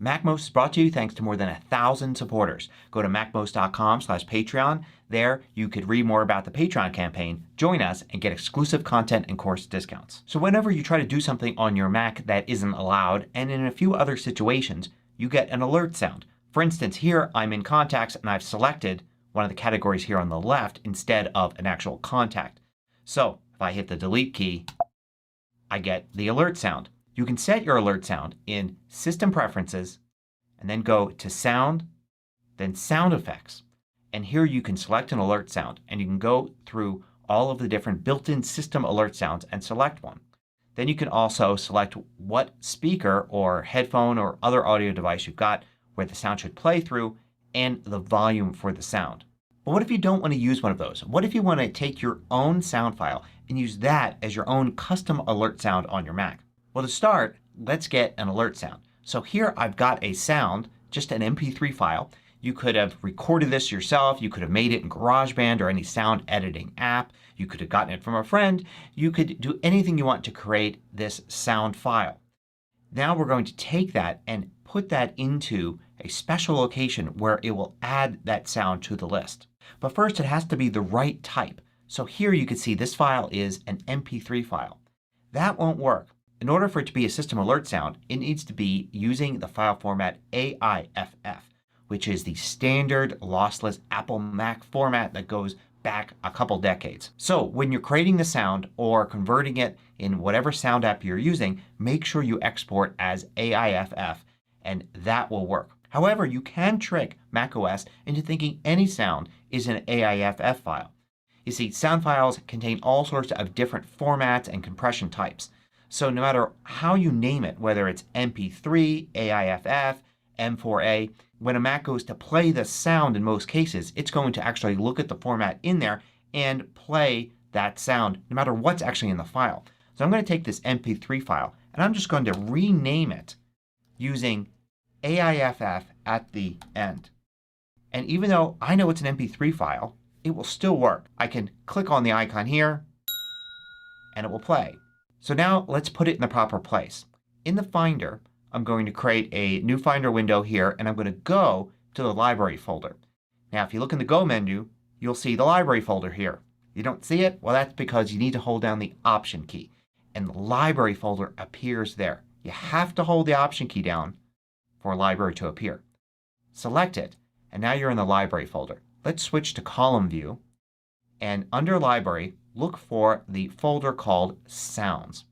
MacMost is brought to you thanks to more than 1,000 supporters. Go to MacMost.com/Patreon. There you could read more about the Patreon campaign, join us, and get exclusive content and course discounts. So whenever you try to do something on your Mac that isn't allowed, and in a few other situations, you get an alert sound. For instance, here I'm in Contacts and I've selected one of the categories here on the left instead of an actual contact. So if I hit the delete key, I get the alert sound. You can set your alert sound in System Preferences and then go to Sound, then Sound Effects. And here you can select an alert sound and you can go through all of the different built-in system alert sounds and select one. Then you can also select what speaker or headphone or other audio device you've got where the sound should play through and the volume for the sound. But what if you don't want to use one of those? What if you want to take your own sound file and use that as your own custom alert sound on your Mac? Well, to start, let's get an alert sound. So here I've got a sound, just an MP3 file. You could have recorded this yourself. You could have made it in GarageBand or any sound editing app. You could have gotten it from a friend. You could do anything you want to create this sound file. Now we're going to take that and put that into a special location where it will add that sound to the list. But first it has to be the right type. So here you can see this file is an MP3 file. That won't work. In order for it to be a system alert sound, it needs to be using the file format AIFF, which is the standard lossless Apple Mac format that goes back a couple decades. So when you're creating the sound or converting it in whatever sound app you're using, make sure you export as AIFF and that will work. However, you can trick macOS into thinking any sound is an AIFF file. You see, sound files contain all sorts of different formats and compression types. So no matter how you name it, whether it's MP3, AIFF, M4A, when a Mac goes to play the sound in most cases, it's going to actually look at the format in there and play that sound no matter what's actually in the file. So I'm going to take this MP3 file and I'm just going to rename it using AIFF at the end. And even though I know it's an MP3 file, it will still work. I can click on the icon here and it will play. So now let's put it in the proper place. In the Finder, I'm going to create a new Finder window here and I'm going to go to the Library folder. Now if you look in the Go menu, you'll see the Library folder here. You don't see it? Well, that's because you need to hold down the Option key and the Library folder appears there. You have to hold the Option key down for Library to appear. Select it and now you're in the Library folder. Let's switch to Column View and under Library, look for the folder called Sounds.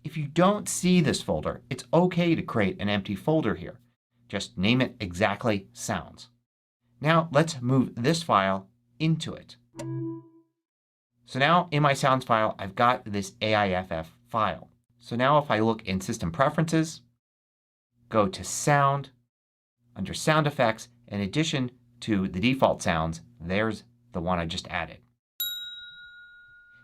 If you don't see this folder, it's okay to create an empty folder here. Just name it exactly Sounds. Now let's move this file into it. So now in my Sounds file I've got this AIFF file. So now if I look in System Preferences, go to Sound, under Sound Effects, in addition to the default sounds, there's the one I just added.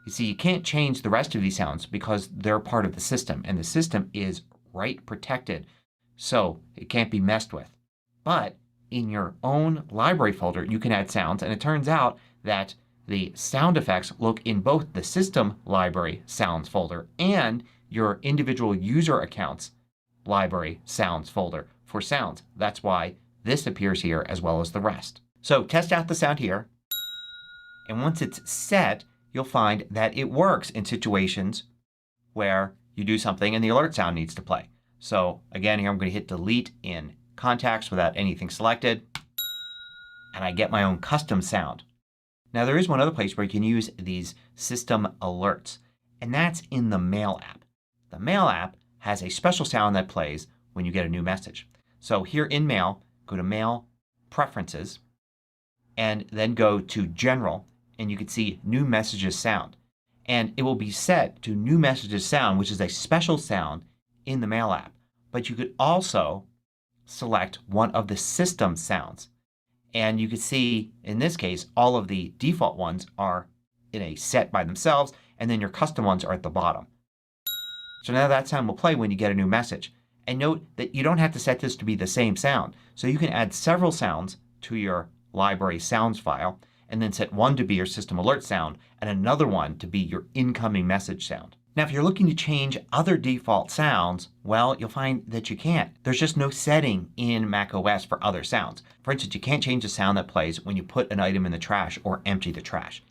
You see, you can't change the rest of these sounds because they're part of the system and the system is write protected, so it can't be messed with. But in your own library folder you can add sounds and it turns out that the sound effects look in both the system library sounds folder and your individual user accounts library sounds folder for sounds. That's why this appears here as well as the rest. So test out the sound here and once it's set you'll find that it works in situations where you do something and the alert sound needs to play. So again here I'm going to hit delete in Contacts without anything selected and I get my own custom sound. Now there is one other place where you can use these system alerts and that's in the Mail app. The Mail app has a special sound that plays when you get a new message. So here in Mail, go to Mail Preferences and then go to General, and you can see New Messages Sound. And it will be set to New Messages Sound, which is a special sound in the Mail app. But you could also select one of the system sounds. And you can see in this case all of the default ones are in a set by themselves, and then your custom ones are at the bottom. So now that sound will play when you get a new message. And note that you don't have to set this to be the same sound. So you can add several sounds to your library sounds file and then set one to be your system alert sound and another one to be your incoming message sound. Now if you're looking to change other default sounds, well, you'll find that you can't. There's just no setting in macOS for other sounds. For instance, you can't change the sound that plays when you put an item in the trash or empty the trash.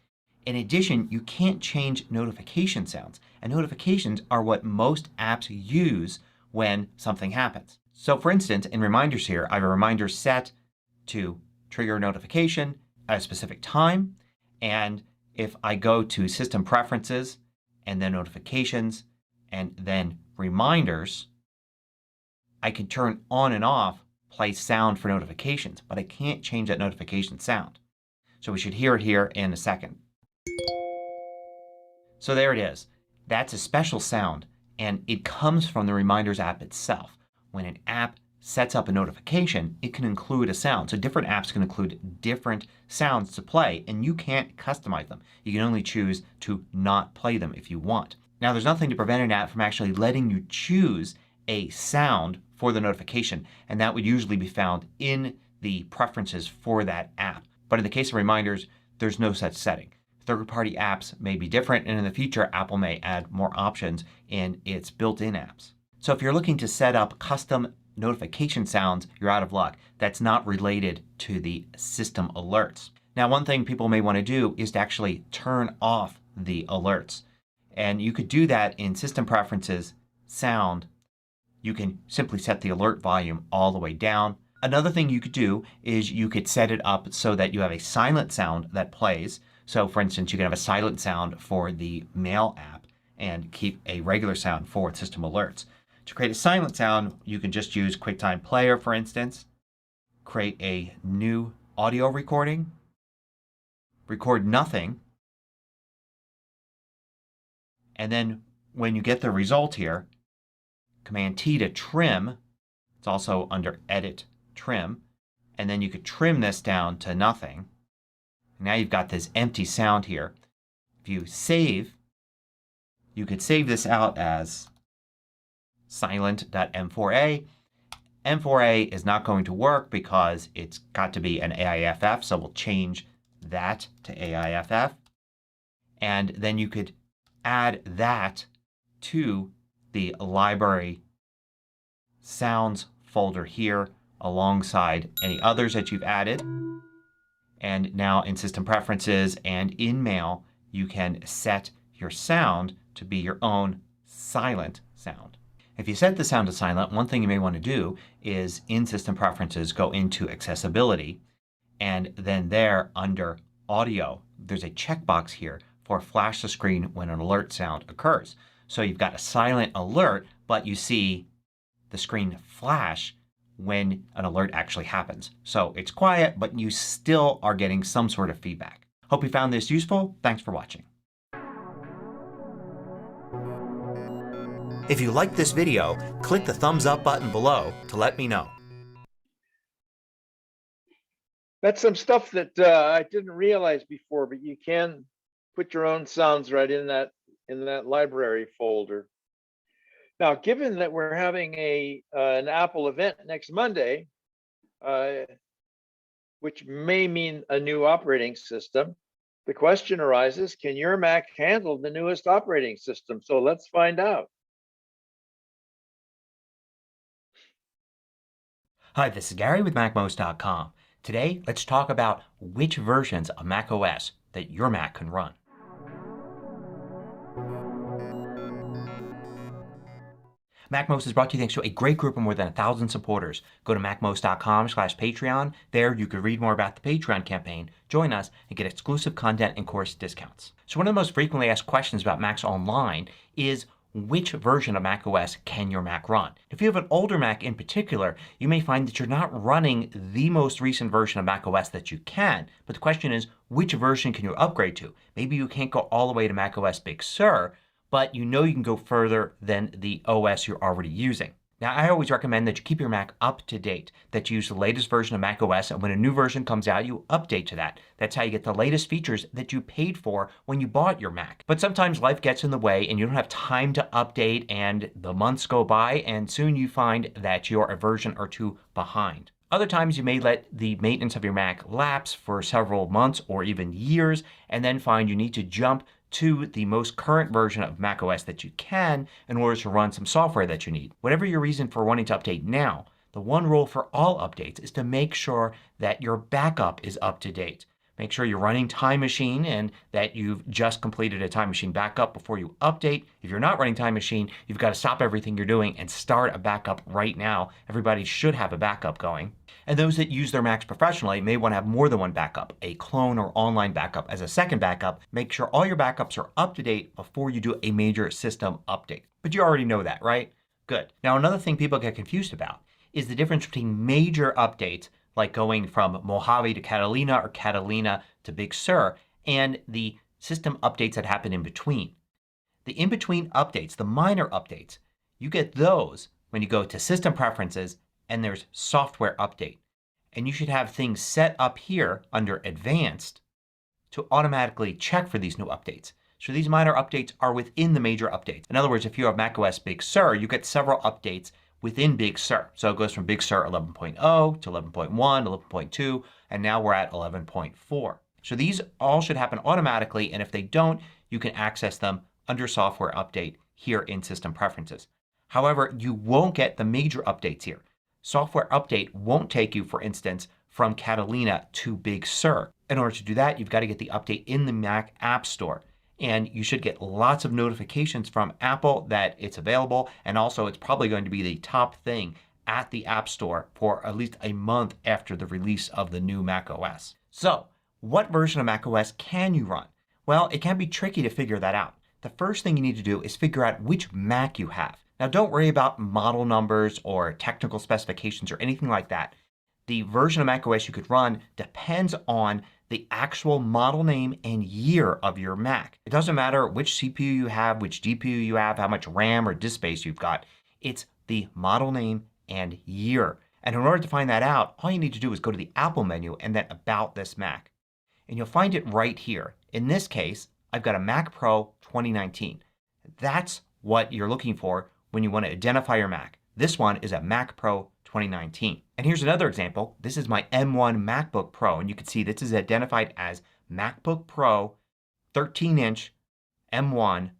In addition, you can't change notification sounds. And notifications are what most apps use when something happens. So for instance, in reminders here, I have a reminder set to trigger a notification at a specific time. And if I go to System Preferences and then Notifications and then Reminders, I can turn on and off Play Sound for notifications, but I can't change that notification sound. So we should hear it here in a second. So there it is. That's a special sound, and it comes from the Reminders app itself. When an app sets up a notification, it can include a sound. So different apps can include different sounds to play, and you can't customize them. You can only choose to not play them if you want. Now there's nothing to prevent an app from actually letting you choose a sound for the notification, and that would usually be found in the preferences for that app. But in the case of Reminders, there's no such setting. Third-party apps may be different, and in the future Apple may add more options in its built-in apps. So if you're looking to set up custom notification sounds, you're out of luck. That's not related to the system alerts. Now one thing people may want to do is to actually turn off the alerts. And you could do that in System Preferences, Sound. You can simply set the alert volume all the way down. Another thing you could do is you could set it up so that you have a silent sound that plays. So for instance, you can have a silent sound for the Mail app and keep a regular sound for System Alerts. To create a silent sound, you can just use QuickTime Player, for instance. Create a new audio recording. Record nothing. And then when you get the result here, Command T to trim. It's also under Edit, Trim. And then you could trim this down to nothing. Now you've got this empty sound here. If you save, you could save this out as silent.m4a. M4a is not going to work because it's got to be an AIFF, so we'll change that to AIFF. And then you could add that to the library sounds folder here alongside any others that you've added. And now in System Preferences and in Mail, you can set your sound to be your own silent sound. If you set the sound to silent, one thing you may want to do is in System Preferences go into Accessibility, and then there under Audio there's a checkbox here for Flash the Screen when an alert sound occurs. So you've got a silent alert, but you see the screen flash when an alert actually happens. So it's quiet, but you still are getting some sort of feedback. Hope you found this useful. Thanks for watching. If you liked this video, click the thumbs up button below to let me know. That's some stuff that I didn't realize before, but you can put your own sounds right in that library folder. Now, given that we're having an Apple event next Monday, which may mean a new operating system, the question arises, can your Mac handle the newest operating system? So let's find out. Hi, this is Gary with MacMost.com. Today, let's talk about which versions of macOS that your Mac can run. MacMost is brought to you thanks to a great group of more than 1,000 supporters. Go to MacMost.com/Patreon. There you can read more about the Patreon campaign, join us, and get exclusive content and course discounts. So one of the most frequently asked questions about Macs online is which version of macOS can your Mac run. If you have an older Mac in particular, you may find that you're not running the most recent version of macOS that you can. But the question is, which version can you upgrade to? Maybe you can't go all the way to macOS Big Sur, but you know you can go further than the OS you're already using. Now, I always recommend that you keep your Mac up to date, that you use the latest version of macOS, and when a new version comes out, you update to that. That's how you get the latest features that you paid for when you bought your Mac. But sometimes life gets in the way and you don't have time to update, and the months go by and soon you find that you're a version or two behind. Other times you may let the maintenance of your Mac lapse for several months or even years and then find you need to jump to the most current version of macOS that you can in order to run some software that you need. Whatever your reason for wanting to update now, the one rule for all updates is to make sure that your backup is up to date. Make sure you're running Time Machine and that you've just completed a Time Machine backup before you update. If you're not running Time Machine, you've got to stop everything you're doing and start a backup right now. Everybody should have a backup going. And those that use their Macs professionally may want to have more than one backup, a clone or online backup as a second backup. Make sure all your backups are up to date before you do a major system update. But you already know that, right? Good. Now, another thing people get confused about is the difference between major updates, like going from Mojave to Catalina or Catalina to Big Sur, and the system updates that happen in between. The in-between updates, the minor updates, you get those when you go to System Preferences and there's Software Update. And you should have things set up here under Advanced to automatically check for these new updates. So these minor updates are within the major updates. In other words, if you have macOS Big Sur, you get several updates within Big Sur. So it goes from Big Sur 11.0 to 11.1, 11.2, and now we're at 11.4. So these all should happen automatically, and if they don't, you can access them under Software Update here in System Preferences. However, you won't get the major updates here. Software Update won't take you, for instance, from Catalina to Big Sur. In order to do that, you've got to get the update in the Mac App Store. And you should get lots of notifications from Apple that it's available. And also it's probably going to be the top thing at the App Store for at least a month after the release of the new Mac OS. So what version of Mac OS can you run? Well, it can be tricky to figure that out. The first thing you need to do is figure out which Mac you have. Now, don't worry about model numbers or technical specifications or anything like that. The version of macOS you could run depends on the actual model name and year of your Mac. It doesn't matter which CPU you have, which GPU you have, how much RAM or disk space you've got. It's the model name and year. And in order to find that out, all you need to do is go to the Apple menu and then About This Mac. And you'll find it right here. In this case, I've got a Mac Pro 2019. That's what you're looking for when you want to identify your Mac. This one is a Mac Pro 2019. And here's another example. This is my M1 MacBook Pro, and you can see this is identified as MacBook Pro 13-inch M1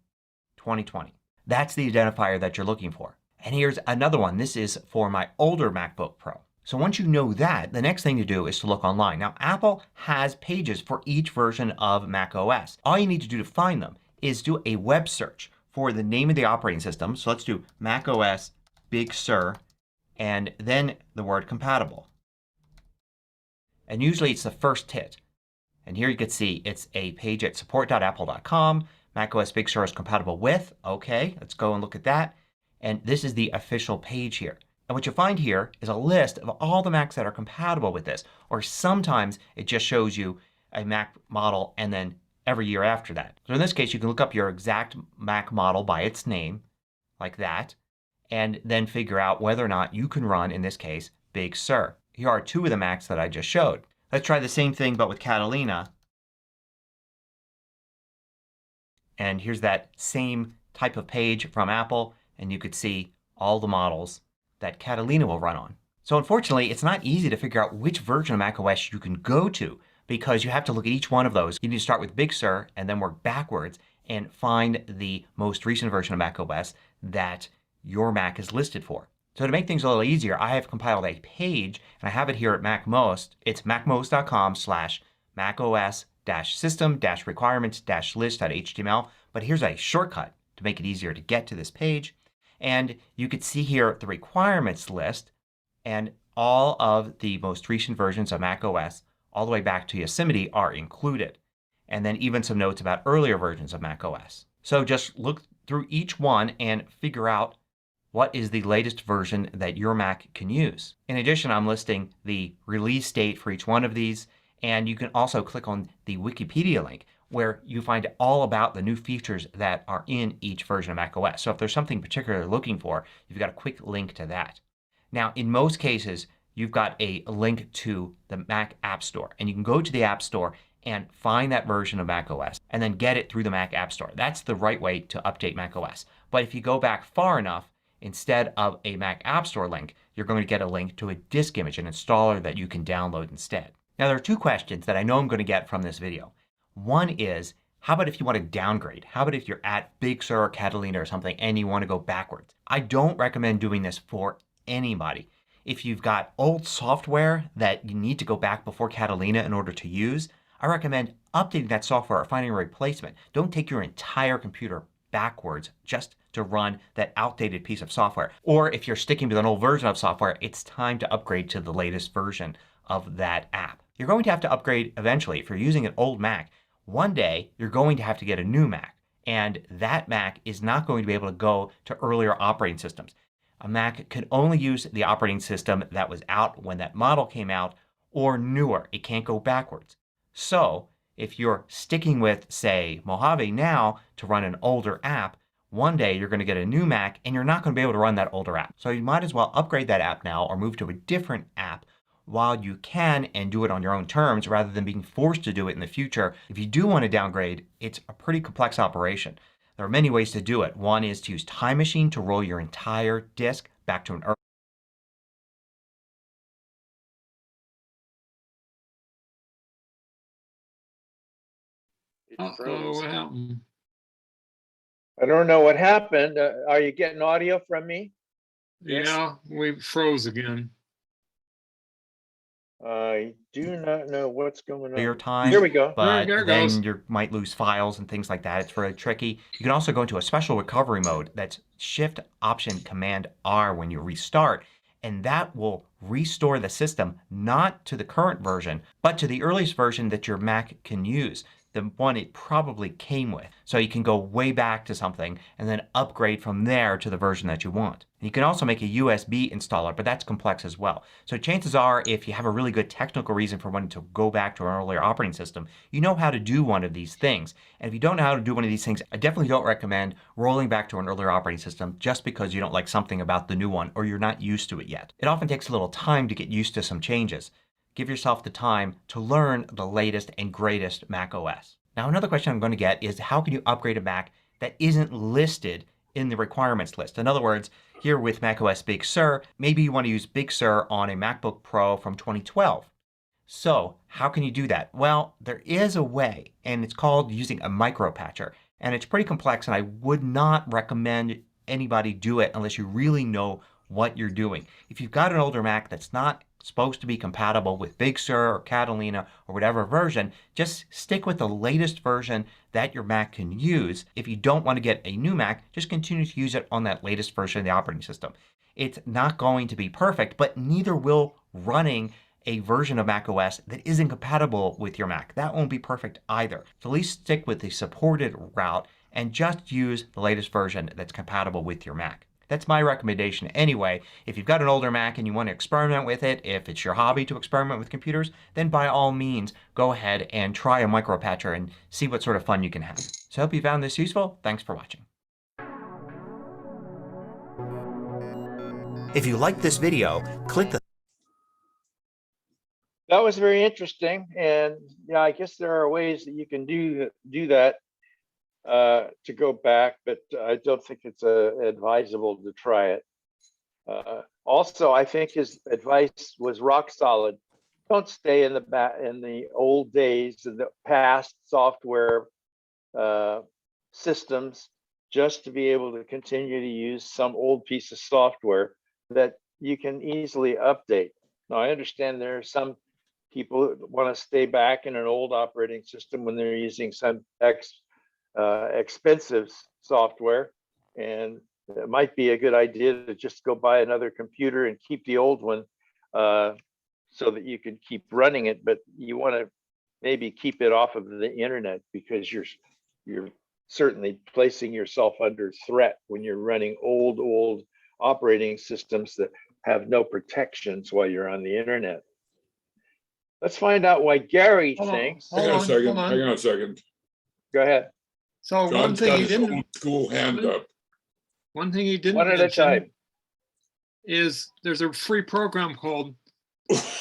2020. That's the identifier that you're looking for. And here's another one. This is for my older MacBook Pro. So once you know that, the next thing to do is to look online. Now, Apple has pages for each version of Mac OS. All you need to do to find them is do a web search for the name of the operating system. So let's do Mac OS Big Sur and then the word compatible. And usually it's the first hit. And here you can see it's a page at support.apple.com. Mac OS Big Sur is compatible with. Okay, let's go and look at that. And this is the official page here. And what you'll find here is a list of all the Macs that are compatible with this. Or sometimes it just shows you a Mac model and then every year after that. So in this case you can look up your exact Mac model by its name, like that, and then figure out whether or not you can run, in this case, Big Sur. Here are two of the Macs that I just showed. Let's try the same thing but with Catalina. And here's that same type of page from Apple, and you could see all the models that Catalina will run on. So unfortunately it's not easy to figure out which version of macOS you can go to, because you have to look at each one of those. You need to start with Big Sur and then work backwards and find the most recent version of macOS that your Mac is listed for. So to make things a little easier, I have compiled a page and I have it here at MacMost. It's macmost.com/macOS-system-requirements-list.html. But here's a shortcut to make it easier to get to this page. And you can see here the requirements list and all of the most recent versions of macOS all the way back to Yosemite are included. And then even some notes about earlier versions of macOS. So just look through each one and figure out what is the latest version that your Mac can use. In addition, I'm listing the release date for each one of these, and you can also click on the Wikipedia link where you find all about the new features that are in each version of macOS. So if there's something particular you're looking for, you've got a quick link to that. Now, in most cases, you've got a link to the Mac App Store, and you can go to the App Store and find that version of macOS and then get it through the Mac App Store. That's the right way to update macOS. But if you go back far enough, instead of a Mac App Store link, you're going to get a link to a disk image, an installer that you can download instead. Now there are two questions that I know I'm going to get from this video. One is, how about if you want to downgrade? How about if you're at Big Sur or Catalina or something and you want to go backwards? I don't recommend doing this for anybody. If you've got old software that you need to go back before Catalina in order to use, I recommend updating that software or finding a replacement. Don't take your entire computer backwards just to run that outdated piece of software. Or if you're sticking with an old version of software, it's time to upgrade to the latest version of that app. You're going to have to upgrade eventually. If you're using an old Mac, one day you're going to have to get a new Mac. And that Mac is not going to be able to go to earlier operating systems. A Mac can only use the operating system that was out when that model came out or newer. It can't go backwards. So if you're sticking with, say, Mojave now to run an older app, one day you're going to get a new Mac and you're not going to be able to run that older app. So you might as well upgrade that app now or move to a different app while you can and do it on your own terms rather than being forced to do it in the future. If you do want to downgrade, it's a pretty complex operation. There are many ways to do it. One is to use Time Machine to roll your entire disk back to an earlier. Uh-oh, what happened? I don't know what happened. Are you getting audio from me? Yeah, we froze again. I do not know what's going Your on. time, Here we go. but There it then goes. you might lose files and things like that. It's very tricky. You can also go into a special recovery mode that's Shift Option Command R when you restart, and that will restore the system not to the current version but to the earliest version that your Mac can use, the one it probably came with. So you can go way back to something and then upgrade from there to the version that you want. You can also make a USB installer, but that's complex as well. So chances are, if you have a really good technical reason for wanting to go back to an earlier operating system, you know how to do one of these things. And if you don't know how to do one of these things, I definitely don't recommend rolling back to an earlier operating system just because you don't like something about the new one or you're not used to it yet. It often takes a little time to get used to some changes. Give yourself the time to learn the latest and greatest Mac OS. Now another question I'm going to get is, how can you upgrade a Mac that isn't listed in the requirements list? In other words, here with macOS Big Sur, maybe you want to use Big Sur on a MacBook Pro from 2012. So how can you do that? Well, there is a way, and it's called using a micro patcher. And it's pretty complex, and I would not recommend anybody do it unless you really know what you're doing. If you've got an older Mac that's not supposed to be compatible with Big Sur or Catalina or whatever version, just stick with the latest version that your Mac can use. If you don't want to get a new Mac, just continue to use it on that latest version of the operating system. It's not going to be perfect, but neither will running a version of Mac OS that isn't compatible with your Mac. That won't be perfect either. So at least stick with the supported route and just use the latest version that's compatible with your Mac. That's my recommendation anyway. If you've got an older Mac and you want to experiment with it, if it's your hobby to experiment with computers, then by all means go ahead and try a micro patcher and see what sort of fun you can have. So I hope you found this useful. Thanks for watching. If you liked this video, click the That was very interesting, and yeah, I guess there are ways that you can do that to go back, but I don't think it's advisable to try it. Also, I think his advice was rock solid. Don't stay in the old days, in the past software systems, just to be able to continue to use some old piece of software that you can easily update. Now, I understand there are some people who want to stay back in an old operating system when they're using some expensive software, and it might be a good idea to just go buy another computer and keep the old one so that you can keep running it, but you want to maybe keep it off of the internet because your certainly placing yourself under threat when you're running old operating systems that have no protections while you're on the internet. Let's find out why Gary thinks. Hang on a second, hang on a second. Go ahead. So one John's thing got he his didn't, old school hand up. one thing he didn't One at a mention time. is there's a free program called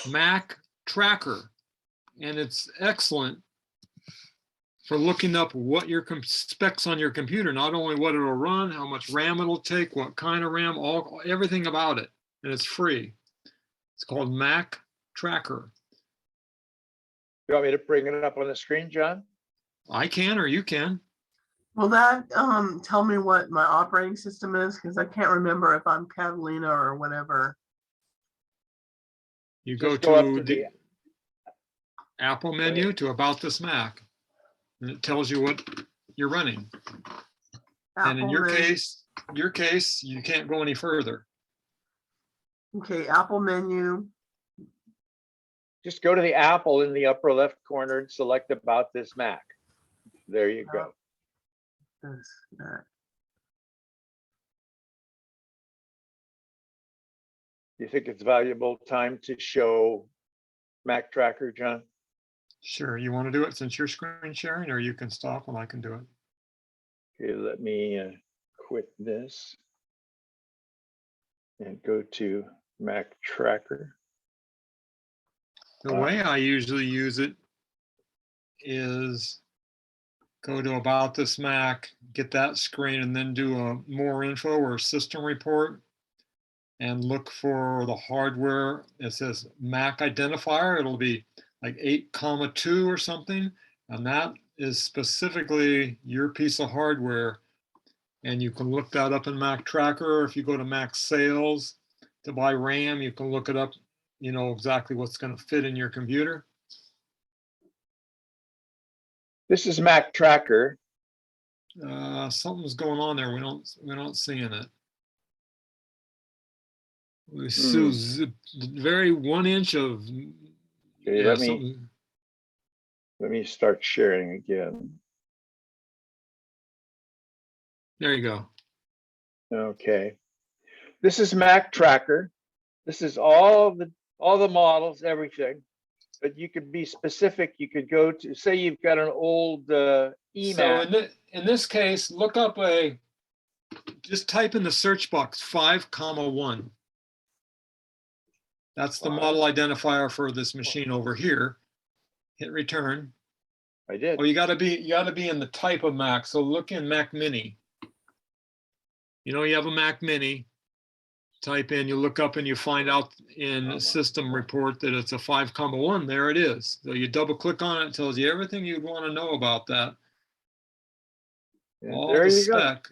Mac Tracker, and it's excellent for looking up what your specs on your computer, not only what it'll run, how much RAM it'll take, what kind of RAM, everything about it, and it's free. It's called Mac Tracker. You want me to bring it up on the screen, John? I can, or you can. Will that tell me what my operating system is? Because I can't remember if I'm Catalina or whatever. You go Just go up to to the Apple menu to About This Mac, and it tells you what you're running. And in Apple your menu. case, you can't go any further. Okay, Apple menu. Just go to the Apple in the upper left corner and select About This Mac. There you go. This, that. You think it's valuable time to show Mac Tracker, John? Sure, you want to do it since you're screen sharing, or you can stop and I can do it. Okay, let me quit this and go to Mac Tracker. The way I usually use it is go to About This Mac, get that screen, and then do a more info or system report and look for the hardware. It says Mac identifier. It'll be like 8,2 or something. And that is specifically your piece of hardware. And you can look that up in Mac Tracker. If you go to Mac Sales to buy RAM, you can look it up, you know, exactly what's going to fit in your computer. This is Mac Tracker. Something's going on there. We're not seeing it. We see very 1 inch of. Okay, Yeah, let me start sharing again. There you go. Okay. This is Mac Tracker. This is all the models, everything. But you could be specific. You could go to, say you've got an old eMac. So in this case, look up just type in the search box 5,1. That's the model identifier for this machine over here. Hit return. I did. Oh, you gotta be in the type of Mac. So look in Mac Mini. You know, you have a Mac Mini. Type in, you look up and you find out in system report that it's a 5,1. There it is. So you double click on it, it tells you everything you'd want to know about that. Yeah, All there the you spec.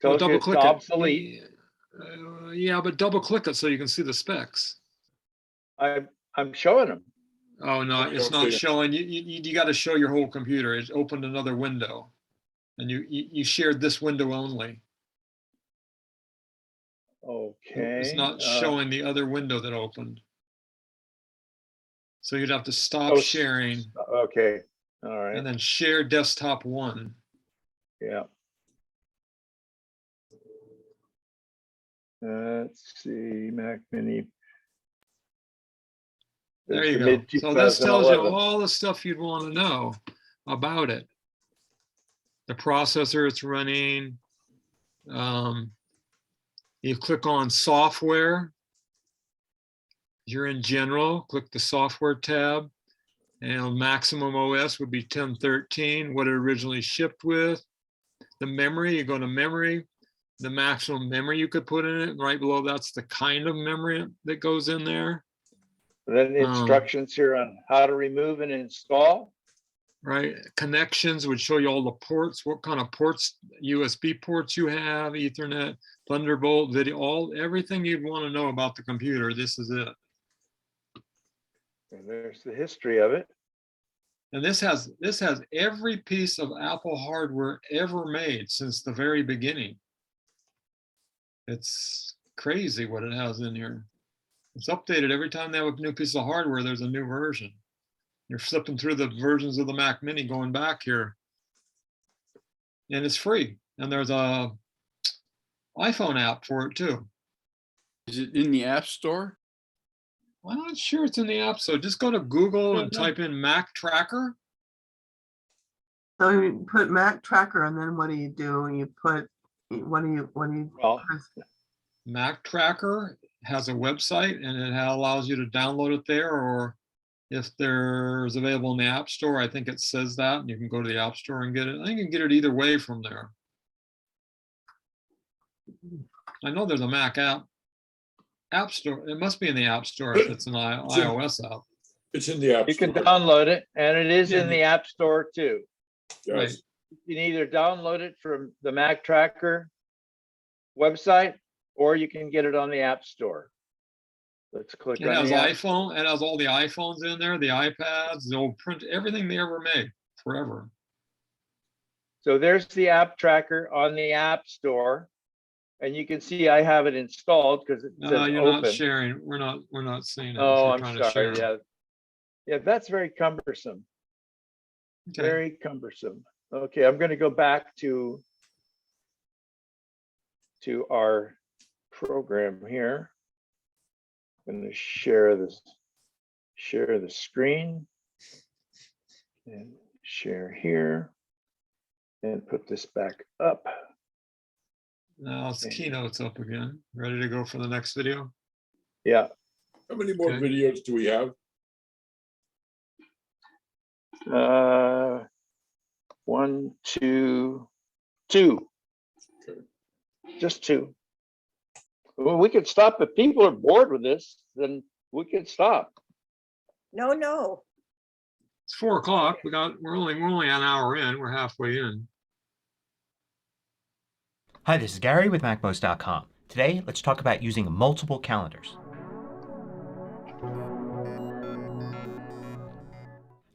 go. Well, So double it's click obsolete. it. Yeah, but double click it so you can see the specs. I'm showing them. Oh no, it's not showing. You got to show your whole computer. It's opened another window, and you shared this window only. Okay. It's not showing the other window that opened. So you'd have to stop sharing. Okay. All right. And then share desktop 1. Yeah. Let's see, Mac Mini. There you go. So this tells you all the stuff you'd want to know about it. The processor it's running. You click on software. You're in general, click the software tab. And maximum OS would be 10.13, what it originally shipped with. The memory, you go to memory. The maximum memory you could put in it. Right below that's the kind of memory that goes in there. Then the instructions here on how to remove and install. Right, connections would show you all the ports, what kind of ports, USB ports you have, Ethernet, Thunderbolt, video, everything you'd want to know about the computer. This is it. And there's the history of it. And this has every piece of Apple hardware ever made since the very beginning. It's crazy what it has in here. It's updated every time they have a new piece of hardware. There's a new version. You're flipping through the versions of the Mac Mini going back here and it's free. And there's a iPhone app for it too. Is it in the App Store? I'm not sure it's in the app. So just go to Google and Mhm. type in Mac Tracker. So you put Mac Tracker and then what do? You put, what do you? Well, Mac Tracker has a website and it allows you to download it there, or if there's available in the App Store, I think it says that, and you can go to the App Store and get it. I think you can get it either way from there. I know there's a Mac app store. It must be in the App Store if it's an iOS app. It's in the App you Store. can download it, and it is Yeah. in the App Store too. Right. Yes. You can either download it from the Mac Tracker website, or you can get it on the App Store. Let's click It on has the app. iPhone. It has all the iPhones in there, the iPads, the old print, everything they ever made forever. So there's the app tracker on the App Store. And you can see I have it installed because it says No, you're open. not sharing. We're not seeing it. if Oh, you're I'm trying to sorry. share. Yeah. Yeah, that's very cumbersome. Okay. Very cumbersome. Okay, I'm going to go back to our program here. I'm going to share the screen and share here and put this back up. Now it's Keynote's up again. Ready to go for the next video? Yeah. How many more Okay. videos do we have? One, two. Just two. Well, we could stop if people are bored with this, then we could stop. No. It's 4 o'clock. We're only an hour in. We're halfway in. Hi, this is Gary with MacMost.com. Today, let's talk about using multiple calendars.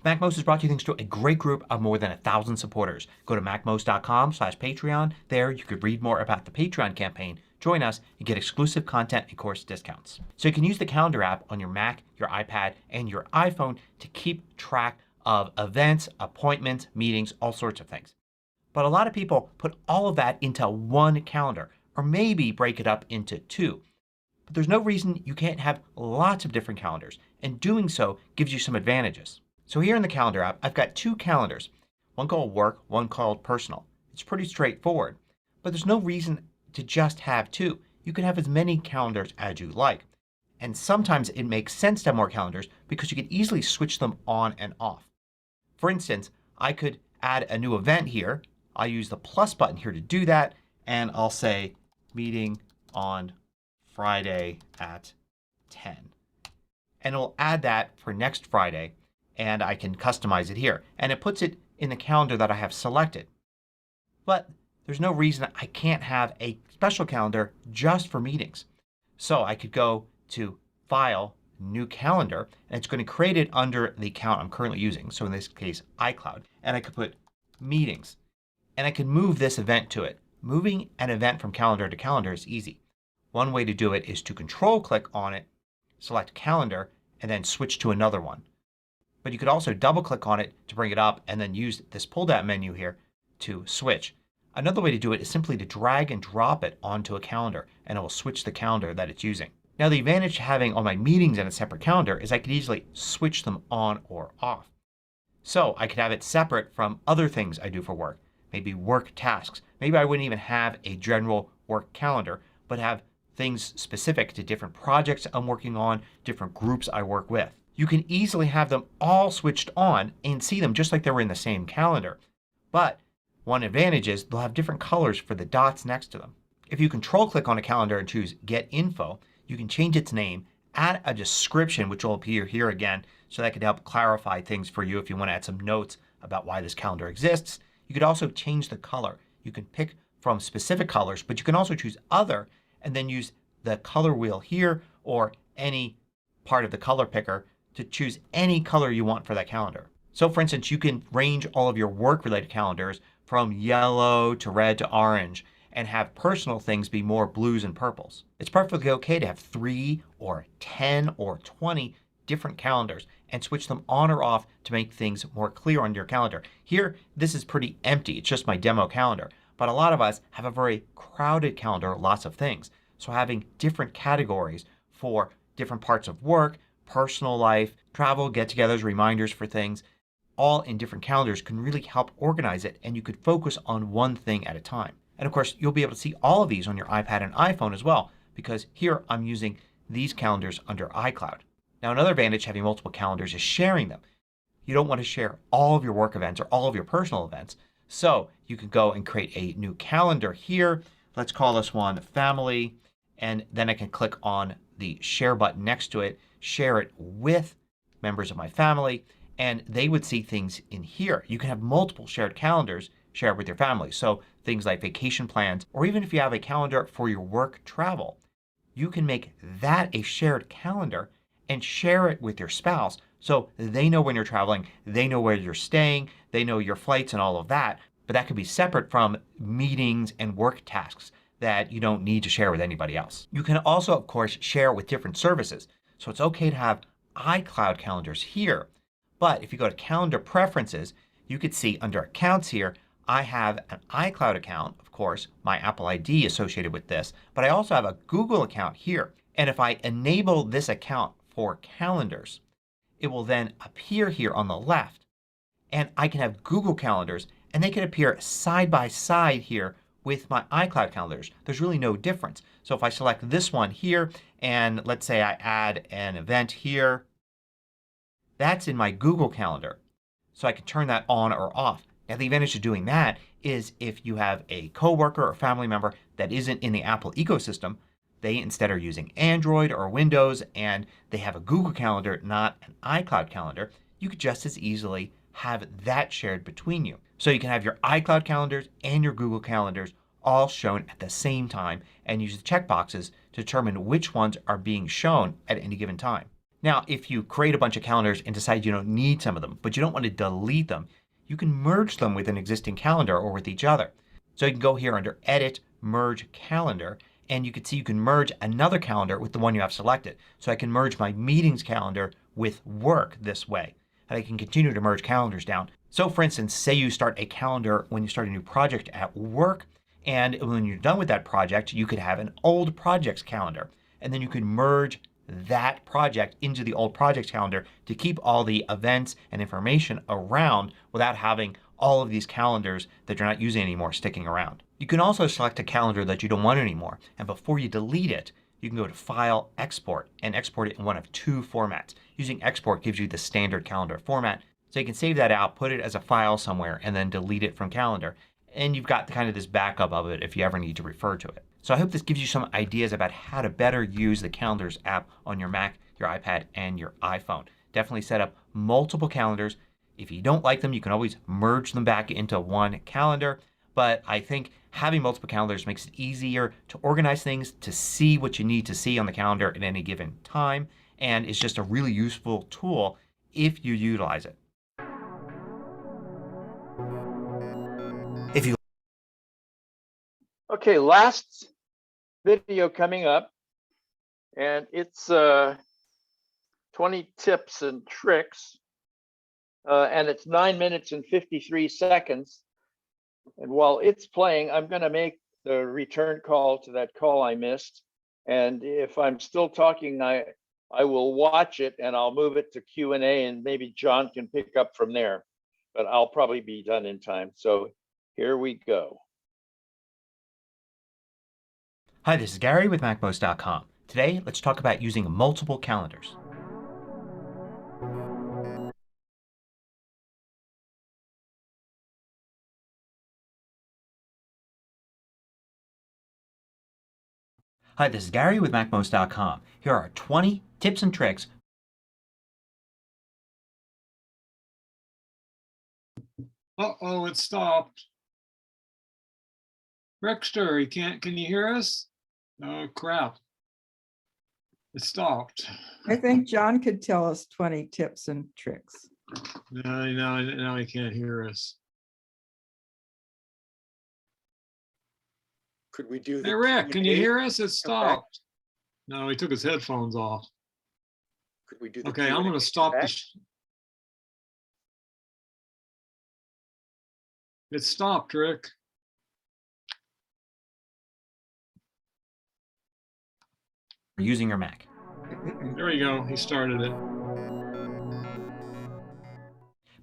MacMost is brought to you thanks to a great group of more than 1,000 supporters. Go to MacMost.com/Patreon. There you could read more about the Patreon campaign, join us, and get exclusive content and course discounts. So you can use the calendar app on your Mac, your iPad, and your iPhone to keep track of events, appointments, meetings, all sorts of things. But a lot of people put all of that into one calendar, or maybe break it up into two. But there's no reason you can't have lots of different calendars, and doing so gives you some advantages. So here in the calendar app I've got two calendars. One called work, one called personal. It's pretty straightforward. But there's no reason to just have two. You can have as many calendars as you like. And sometimes it makes sense to have more calendars because you can easily switch them on and off. For instance, I could add a new event here. I'll use the plus button here to do that, and I'll say meeting on Friday at 10. And it'll add that for next Friday, and I can customize it here. And it puts it in the calendar that I have selected. But there's no reason I can't have a special calendar just for meetings. So I could go to File, New Calendar, and it's going to create it under the account I'm currently using. So in this case, iCloud. And I could put Meetings. And I can move this event to it. Moving an event from calendar to calendar is easy. One way to do it is to control click on it, select Calendar, and then switch to another one. But you could also double click on it to bring it up and then use this pull down menu here to switch. Another way to do it is simply to drag and drop it onto a calendar and it will switch the calendar that it's using. Now the advantage to having all my meetings in a separate calendar is I could easily switch them on or off. So I could have it separate from other things I do for work. Maybe work tasks. Maybe I wouldn't even have a general work calendar but have things specific to different projects I'm working on, different groups I work with. You can easily have them all switched on and see them just like they were in the same calendar. But one advantage is they'll have different colors for the dots next to them. If you control click on a calendar and choose Get Info, you can change its name, add a description which will appear here again so that can help clarify things for you if you want to add some notes about why this calendar exists. You could also change the color. You can pick from specific colors, but you can also choose Other and then use the color wheel here or any part of the color picker to choose any color you want for that calendar. So for instance, you can range all of your work related calendars from yellow to red to orange and have personal things be more blues and purples. It's perfectly okay to have 3 or 10 or 20 different calendars and switch them on or off to make things more clear on your calendar. Here, this is pretty empty. It's just my demo calendar. But a lot of us have a very crowded calendar, lots of things. So having different categories for different parts of work, personal life, travel, get-togethers, reminders for things, all in different calendars can really help organize it, and you could focus on one thing at a time. And of course, you'll be able to see all of these on your iPad and iPhone as well, because here I'm using these calendars under iCloud. Now another advantage having multiple calendars is sharing them. You don't want to share all of your work events or all of your personal events. So you can go and create a new calendar here. Let's call this one Family. And then I can click on the share button next to it, share it with members of my family, and they would see things in here. You can have multiple shared calendars shared with your family. So things like vacation plans, or even if you have a calendar for your work travel, you can make that a shared calendar and share it with your spouse so they know when you're traveling, they know where you're staying, they know your flights and all of that. But that could be separate from meetings and work tasks that you don't need to share with anybody else. You can also, of course, share with different services. So it's okay to have iCloud calendars here. But if you go to Calendar Preferences, you could see under Accounts here, I have an iCloud account, of course, my Apple ID associated with this, but I also have a Google account here. And if I enable this account for calendars, it will then appear here on the left. And I can have Google calendars and they can appear side by side here with my iCloud calendars. There's really no difference. So if I select this one here and let's say I add an event here, that's in my Google Calendar. So I can turn that on or off. Now the advantage of doing that is if you have a coworker or family member that isn't in the Apple ecosystem, they instead are using Android or Windows and they have a Google Calendar, not an iCloud calendar, you could just as easily have that shared between you. So you can have your iCloud calendars and your Google calendars all shown at the same time and use the checkboxes to determine which ones are being shown at any given time. Now if you create a bunch of calendars and decide you don't need some of them but you don't want to delete them, you can merge them with an existing calendar or with each other. So you can go here under Edit, Merge Calendar, and you can see you can merge another calendar with the one you have selected. So I can merge my meetings calendar with work this way. And I can continue to merge calendars down. So for instance, say you start a calendar when you start a new project at work, and when you're done with that project you could have an old projects calendar. And then you can merge that project into the old projects calendar to keep all the events and information around without having all of these calendars that you're not using anymore sticking around. You can also select a calendar that you don't want anymore, and before you delete it you can go to File, Export, and export it in one of two formats. Using Export gives you the standard calendar format, so you can save that out, put it as a file somewhere, and then delete it from Calendar. And you've got kind of this backup of it if you ever need to refer to it. So I hope this gives you some ideas about how to better use the Calendars app on your Mac, your iPad, and your iPhone. Definitely set up multiple calendars. If you don't like them you can always merge them back into one calendar. But I think having multiple calendars makes it easier to organize things, to see what you need to see on the calendar at any given time, and it's just a really useful tool if you utilize it. If you Okay, last video coming up, and it's 20 tips and tricks, and it's 9 minutes and 53 seconds. And while it's playing, I'm going to make the return call to that call I missed. And if I'm still talking, I will watch it and I'll move it to Q&A and maybe John can pick up from there. But I'll probably be done in time. So here we go. Hi, this is Gary with MacMost.com. Today let's talk about using multiple calendars. Hi, this is Gary with MacMost.com. Here are 20 tips and tricks. Uh-oh, it stopped. Rickster, can you hear us? Oh crap. It stopped. I think John could tell us 20 tips and tricks. No, now he can't hear us. Could we do Hey Rick, can you hear us? It stopped. No, he took his headphones off. Could we do the Okay, I'm Q&A going to stop back? this. It stopped, Rick. Using your Mac. There you go. He started it.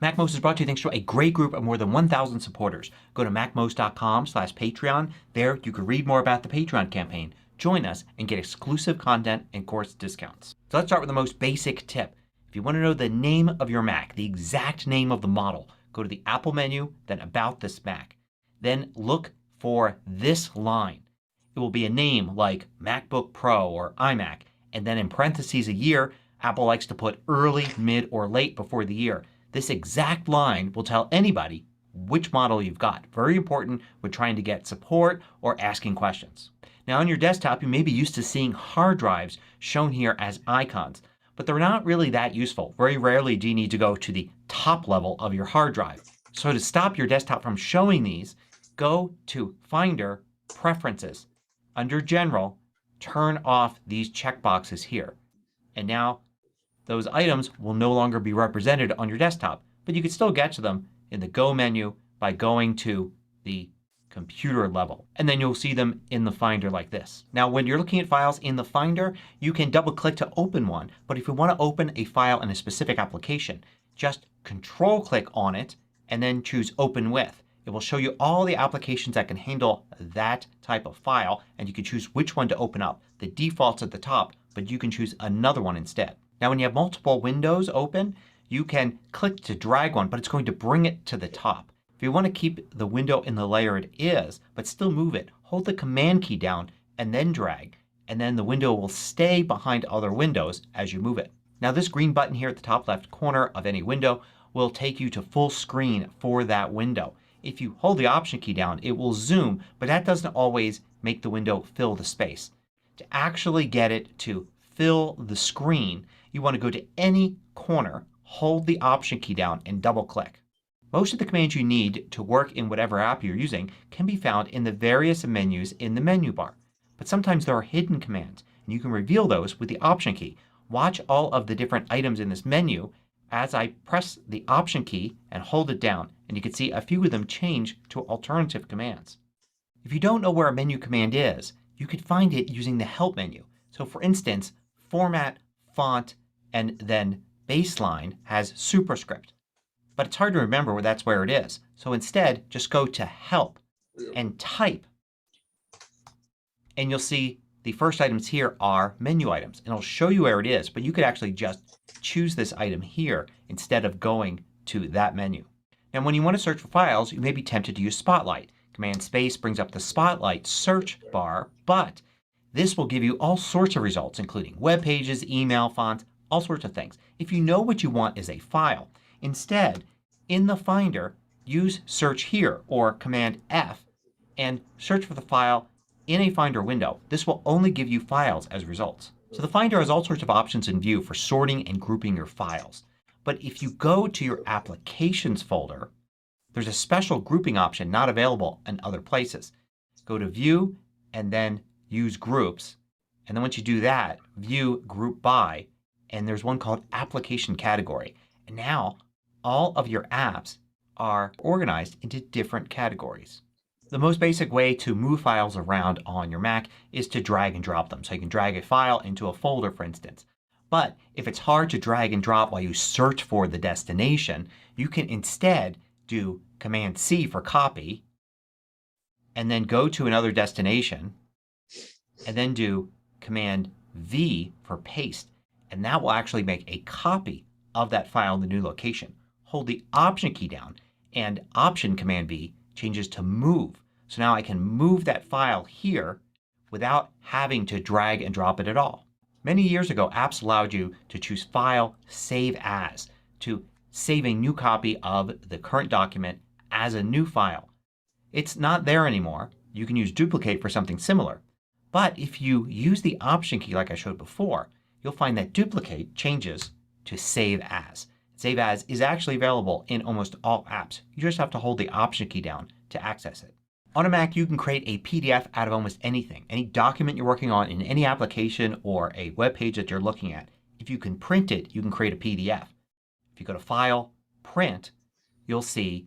MacMost is brought to you thanks to a great group of more than 1,000 supporters. Go to macmost.com/Patreon. There you can read more about the Patreon campaign, join us, and get exclusive content and course discounts. So let's start with the most basic tip. If you want to know the name of your Mac, the exact name of the model, go to the Apple menu, then About This Mac. Then look for this line. It will be a name like MacBook Pro or iMac, and then in parentheses a year. Apple likes to put early, mid, or late before the year. This exact line will tell anybody which model you've got. Very important when trying to get support or asking questions. Now on your desktop you may be used to seeing hard drives shown here as icons, but they're not really that useful. Very rarely do you need to go to the top level of your hard drive. So to stop your desktop from showing these, go to Finder, Preferences. Under General, turn off these checkboxes here. And now those items will no longer be represented on your desktop, but you can still get to them in the Go menu by going to the computer level. And then you'll see them in the Finder like this. Now when you're looking at files in the Finder, you can double click to open one, but if you want to open a file in a specific application, just control click on it and then choose Open With. It will show you all the applications that can handle that type of file, and you can choose which one to open up. The default's at the top, but you can choose another one instead. Now when you have multiple windows open, you can click to drag one, but it's going to bring it to the top. If you want to keep the window in the layer it is, but still move it, hold the Command key down and then drag, and then the window will stay behind other windows as you move it. Now this green button here at the top left corner of any window will take you to full screen for that window. If you hold the Option key down it will zoom, but that doesn't always make the window fill the space. To actually get it to fill the screen, you want to go to any corner, hold the Option key down and double click. Most of the commands you need to work in whatever app you're using can be found in the various menus in the menu bar. But sometimes there are hidden commands and you can reveal those with the Option key. Watch all of the different items in this menu as I press the Option key and hold it down, and you can see a few of them change to alternative commands. If you don't know where a menu command is, you could find it using the Help menu. So for instance, Format, Font, and then Baseline has superscript. But it's hard to remember where that's where it is. So instead just go to Help and type. And you'll see the first items here are menu items. And it'll show you where it is, but you could actually just choose this item here instead of going to that menu. Now when you want to search for files you may be tempted to use Spotlight. Command Space brings up the Spotlight search bar, but this will give you all sorts of results including web pages, email, fonts, all sorts of things. If you know what you want is a file, instead in the Finder use Search Here or Command F and search for the file in a Finder window. This will only give you files as results. So the Finder has all sorts of options in view for sorting and grouping your files. But if you go to your Applications folder, there's a special grouping option not available in other places. Go to View and then use Groups. And then once you do that, View Group By, and there's one called Application Category. And now all of your apps are organized into different categories. The most basic way to move files around on your Mac is to drag and drop them. So you can drag a file into a folder for instance. But if it's hard to drag and drop while you search for the destination, you can instead do Command C for copy and then go to another destination and then do Command V for paste. And that will actually make a copy of that file in the new location. Hold the Option key down and Option Command V changes to Move. So now I can move that file here without having to drag and drop it at all. Many years ago apps allowed you to choose File, Save As to save a new copy of the current document as a new file. It's not there anymore. You can use Duplicate for something similar. But if you use the Option key like I showed before, you'll find that Duplicate changes to Save As. Save As is actually available in almost all apps. You just have to hold the Option key down to access it. On a Mac you can create a PDF out of almost anything. Any document you're working on in any application or a web page that you're looking at. If If you can print it, you can create a PDF. If you go to File, Print, you'll see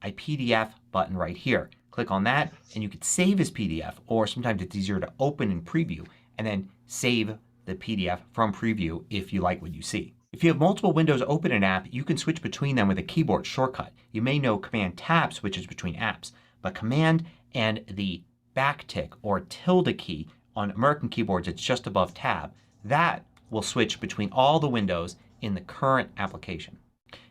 a PDF button right here. Click on that and you can save as PDF, or sometimes it's easier to open in Preview and then save the PDF from Preview if you like what you see. If you have multiple windows open in an app, you can switch between them with a keyboard shortcut. You may know Command Tab switches between apps, but Command and the backtick or tilde key on American keyboards, it's just above Tab. That will switch between all the windows in the current application.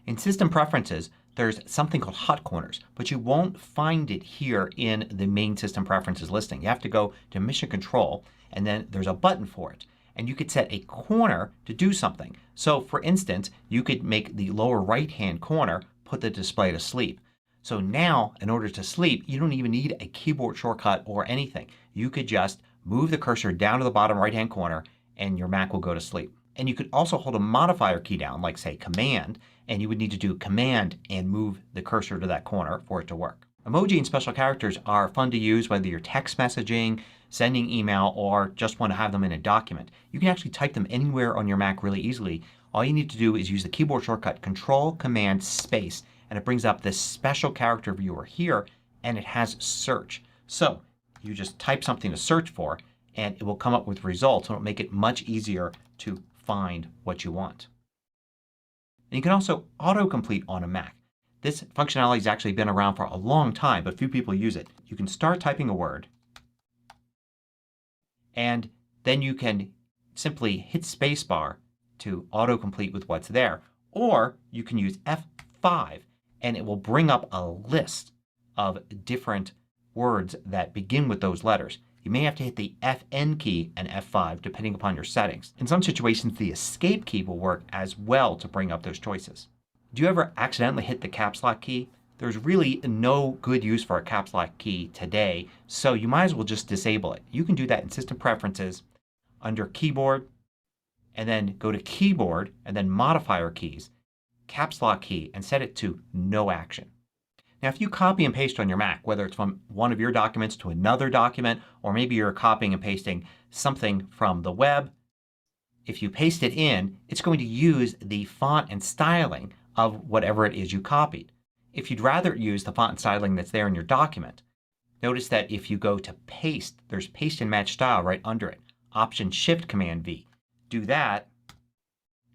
In System Preferences, there's something called Hot Corners, but you won't find it here in the main System Preferences listing. You have to go to Mission Control and then there's a button for it. And you could set a corner to do something. So for instance, you could make the lower right hand corner put the display to sleep. So now in order to sleep, you don't even need a keyboard shortcut or anything. You could just move the cursor down to the bottom right hand corner and your Mac will go to sleep. And you could also hold a modifier key down, like say Command, and you would need to do Command and move the cursor to that corner for it to work. Emoji and special characters are fun to use whether you're text messaging, sending email, or just want to have them in a document. You can actually type them anywhere on your Mac really easily. All you need to do is use the keyboard shortcut Control Command Space and it brings up this special character viewer here and it has search. So you just type something to search for and it will come up with results and it will make it much easier to find what you want. And you can also autocomplete on a Mac. This functionality has actually been around for a long time but few people use it. You can start typing a word and then you can simply hit spacebar to autocomplete with what's there. Or you can use F5 and it will bring up a list of different words that begin with those letters. You may have to hit the FN key and F5 depending upon your settings. In some situations the escape key will work as well to bring up those choices. Do you ever accidentally hit the caps lock key? There's really no good use for a caps lock key today, so you might as well just disable it. You can do that in System Preferences under Keyboard and then go to Keyboard and then Modifier Keys, Caps Lock key, and set it to No Action. Now if you copy and paste on your Mac, whether it's from one of your documents to another document or maybe you're copying and pasting something from the web, if you paste it in, it's going to use the font and styling of whatever it is you copied. If you'd rather use the font and styling that's there in your document, notice that if you go to Paste, there's Paste and Match Style right under it. Option Shift Command V. Do that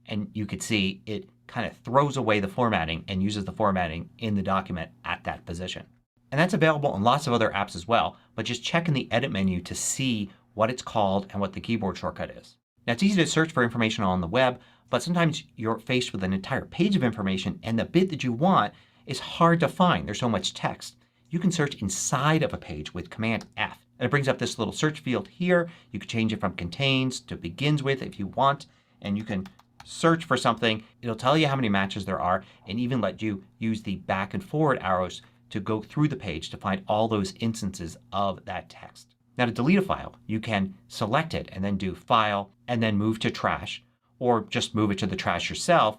and you could see it kind of throws away the formatting and uses the formatting in the document at that position. And that's available in lots of other apps as well, but just check in the Edit menu to see what it's called and what the keyboard shortcut is. Now it's easy to search for information on the web, but sometimes you're faced with an entire page of information and the bit that you want is hard to find. There's so much text. You can search inside of a page with Command F. And it brings up this little search field here. You can change it from contains to begins with if you want. And you can search for something. It'll tell you how many matches there are and even let you use the back and forward arrows to go through the page to find all those instances of that text. Now to delete a file, you can select it and then do File and then move to Trash, or just move it to the trash yourself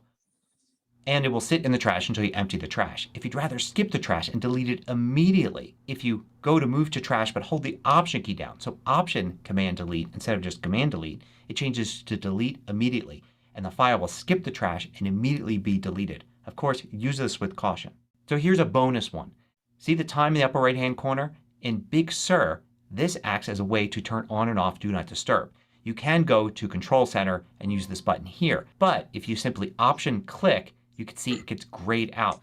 and it will sit in the trash until you empty the trash. If you'd rather skip the trash and delete it immediately, if you go to Move to Trash but hold the Option key down, so Option Command Delete instead of just Command Delete, it changes to Delete Immediately and the file will skip the trash and immediately be deleted. Of course, use this with caution. So here's a bonus one. See the time in the upper right hand corner? In Big Sur, this acts as a way to turn on and off Do Not Disturb. You can go to Control Center and use this button here, but if you simply Option click, you can see it gets grayed out.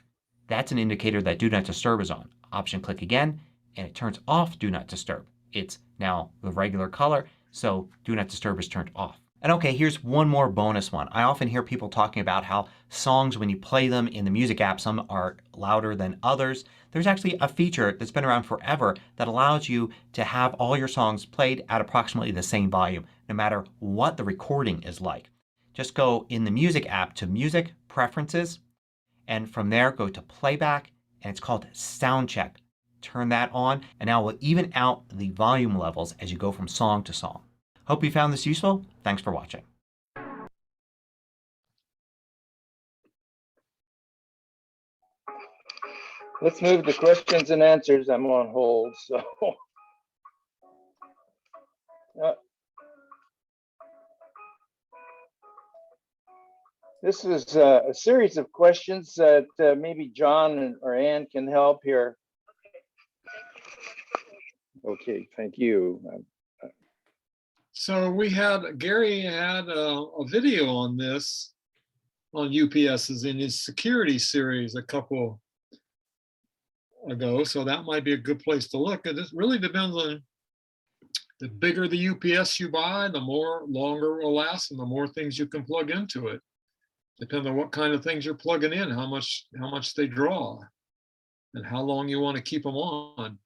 That's an indicator that Do Not Disturb is on. Option click again and it turns off Do Not Disturb. It's now the regular color, so Do Not Disturb is turned off. And okay, here's one more bonus one. I often hear people talking about how songs, when you play them in the music app, some are louder than others. There's actually a feature that's been around forever that allows you to have all your songs played at approximately the same volume, no matter what the recording is like. Just go in the music app to Music, Preferences, and from there go to Playback, and it's called Sound Check. Turn that on and now we'll even out the volume levels as you go from song to song. Hope you found this useful. Thanks for watching. Let's move to questions and answers. I'm on hold, so. This is a series of questions that maybe John or Ann can help here. Okay, thank you. So Gary had a video on this on UPSs in his security series a couple ago. So that might be a good place to look. It really depends on the bigger the UPS you buy, the more longer it will last and the more things you can plug into it. Depends on what kind of things you're plugging in, how much they draw, and how long you want to keep them on.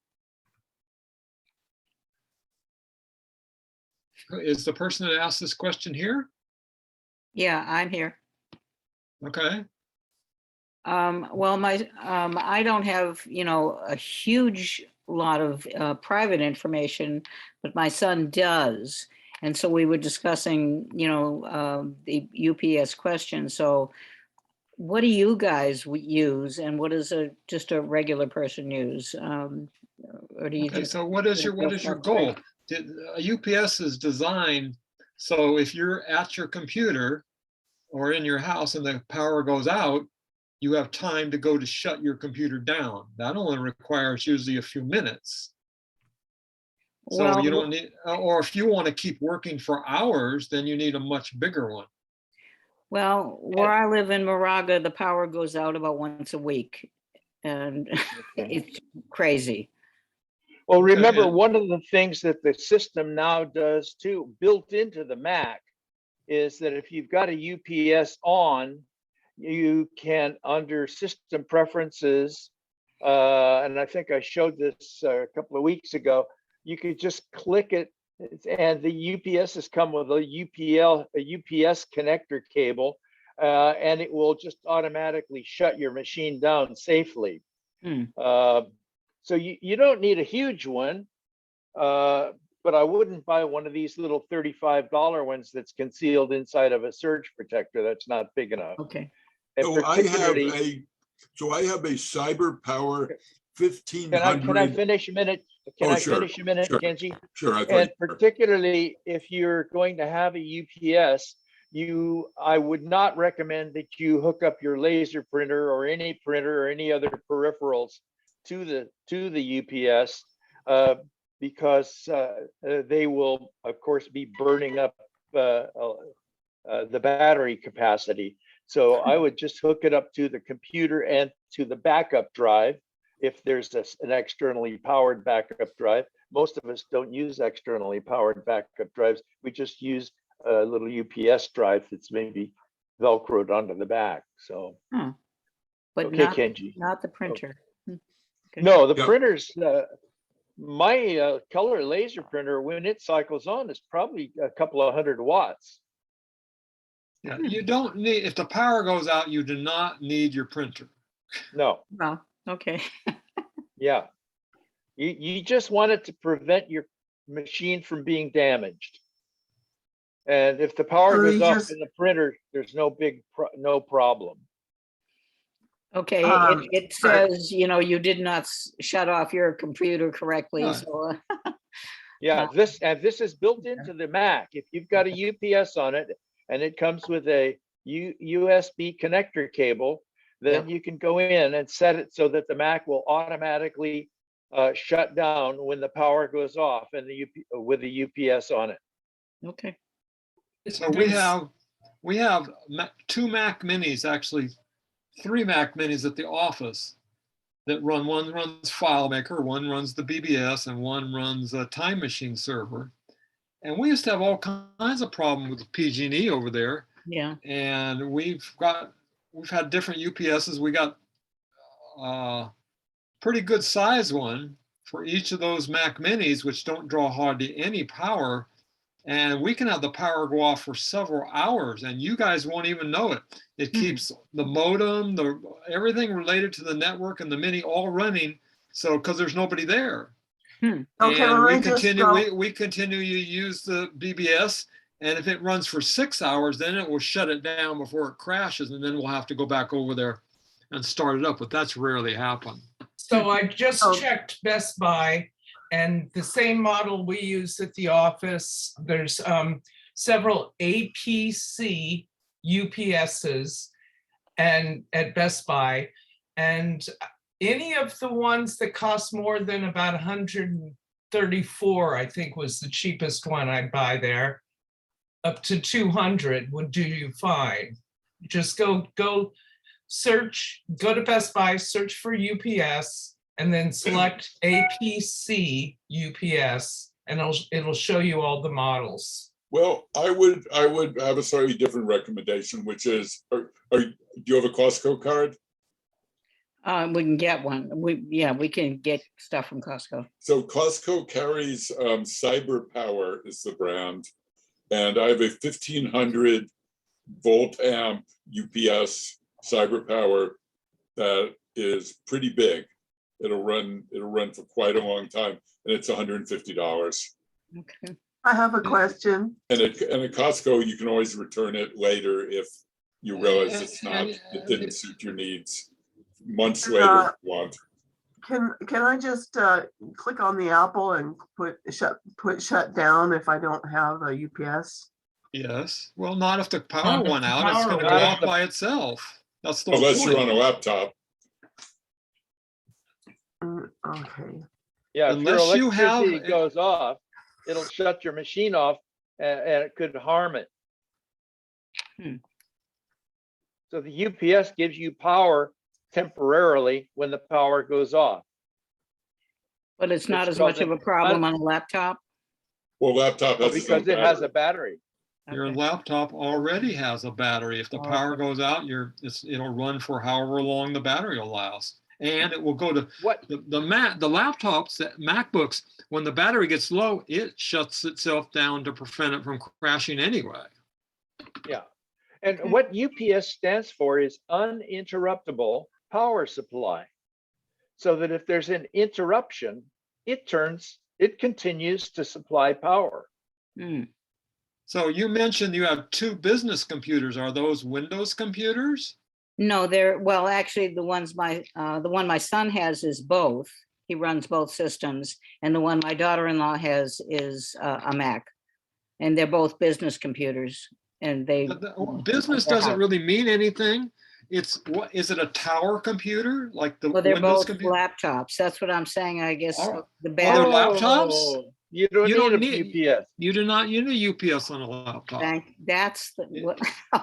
Is the person that asked this question here? Yeah, I'm here. Okay. Well, I don't have, a huge lot of private information, but my son does. And so we were discussing, the UPS question. So what do you guys use and what does just a regular person use? Or do you Okay, just? so what is your goal? UPS is designed so if you're at your computer or in your house and the power goes out, you have time to go to shut your computer down. That only requires usually a few minutes. So you don't need, or if you want to keep working for hours, then you need a much bigger one. Well, where I live in Moraga, the power goes out about once a week and it's crazy. Well, remember, one of the things that the system now does too, built into the Mac, is that if you've got a UPS on, you can, under system preferences, and I think I showed this a couple of weeks ago, you could just click it, and the UPS has come with a UPS connector cable, and it will just automatically shut your machine down safely. So you don't need a huge one, but I wouldn't buy one of these little $35 ones that's concealed inside of a surge protector. That's not big enough. Okay. And So I have particularly, a Cyber Power 1500. can I finish a minute? Can I sure, finish a minute, sure, Kenji? Sure. And particularly if you're going to have a UPS, I would not recommend that you hook up your laser printer or any other peripherals to the UPS because they will, of course, be burning up the battery capacity. So I would just hook it up to the computer and to the backup drive. If there's an externally powered backup drive, most of us don't use externally powered backup drives. We just use a little UPS drive that's maybe Velcroed onto the back. So, But okay, not, Kenji. not the printer. Okay. No, the printers, my color laser printer, when it cycles on, is probably a couple of 100 watts. Yeah, you don't need, if the power goes out, you do not need your printer. No. Well, okay. Yeah. You just want it to prevent your machine from being damaged. And if the power goes off in the printer, there's no problem. Okay, it says, you did not shut off your computer correctly. So, yeah, this is built into the Mac. If you've got a UPS on it and it comes with a USB connector cable, then you can go in and set it so that the Mac will automatically shut down when the power goes off and with the UPS on it. Okay. So we have 2 Mac Minis, actually 3 Mac Minis at the office that run. One runs FileMaker, one runs the BBS, and one runs a Time Machine server. And we used to have all kinds of problems with PG&E over there. Yeah. And we've had different UPSs. We got a pretty good size one for each of those Mac Minis, which don't draw hardly any power. And we can have the power go off for several hours and you guys won't even know it. It keeps the modem, everything related to the network and the Mini all running. So, because there's nobody there. Okay, and we continue to use the BBS. And if it runs for 6 hours, then it will shut it down before it crashes. And then we'll have to go back over there and start it up. But that's rarely happened. So I just checked Best Buy. And the same model we use at the office, there's several APC UPSs and at Best Buy, and any of the ones that cost more than about 134, I think was the cheapest one I'd buy there, up to 200 would do you fine. Just go search, go to Best Buy, search for UPS, and then select APC UPS, and it'll show you all the models. Well, I would have a slightly different recommendation, which is, do you have a Costco card? We can get one. We can get stuff from Costco. So Costco carries Cyber Power is the brand, and I have a 1500 volt amp UPS Cyber Power that is pretty big. It'll run for quite a long time, and it's $150. Okay. I have a question. And at Costco, you can always return it later if you realize it didn't suit your needs. Months later, if you want. Can I just click on the Apple and put shut down if I don't have a UPS? Yes. Well, not if the power went out. It's going to go off by itself. That's the Unless point. you're on a laptop. Okay. Yeah, Unless if you your have electricity goes off, it'll shut your machine off and it could harm it. So the UPS gives you power temporarily when the power goes off. But it's not It's as much called of a problem on a laptop? Well, laptop has its own Because it has a battery. battery. Your laptop already has a battery. If the power goes out, it'll run for however long the battery will last. And it will go to the laptops, the MacBooks, when the battery gets low, it shuts itself down to prevent it from crashing anyway. Yeah. And what UPS stands for is uninterruptible power supply. So that if there's an interruption, it continues to supply power. So you mentioned you have two business computers. Are those Windows computers? No, actually the one my son has is both. He runs both systems, and the one my daughter-in-law has is a Mac, and they're both business computers. And business doesn't really mean anything. It's what is it, a tower computer like the they're Windows both computer? Laptops. That's what I'm saying. I guess the They're battery. laptops. You don't need a UPS. You do not need a UPS on a laptop. That's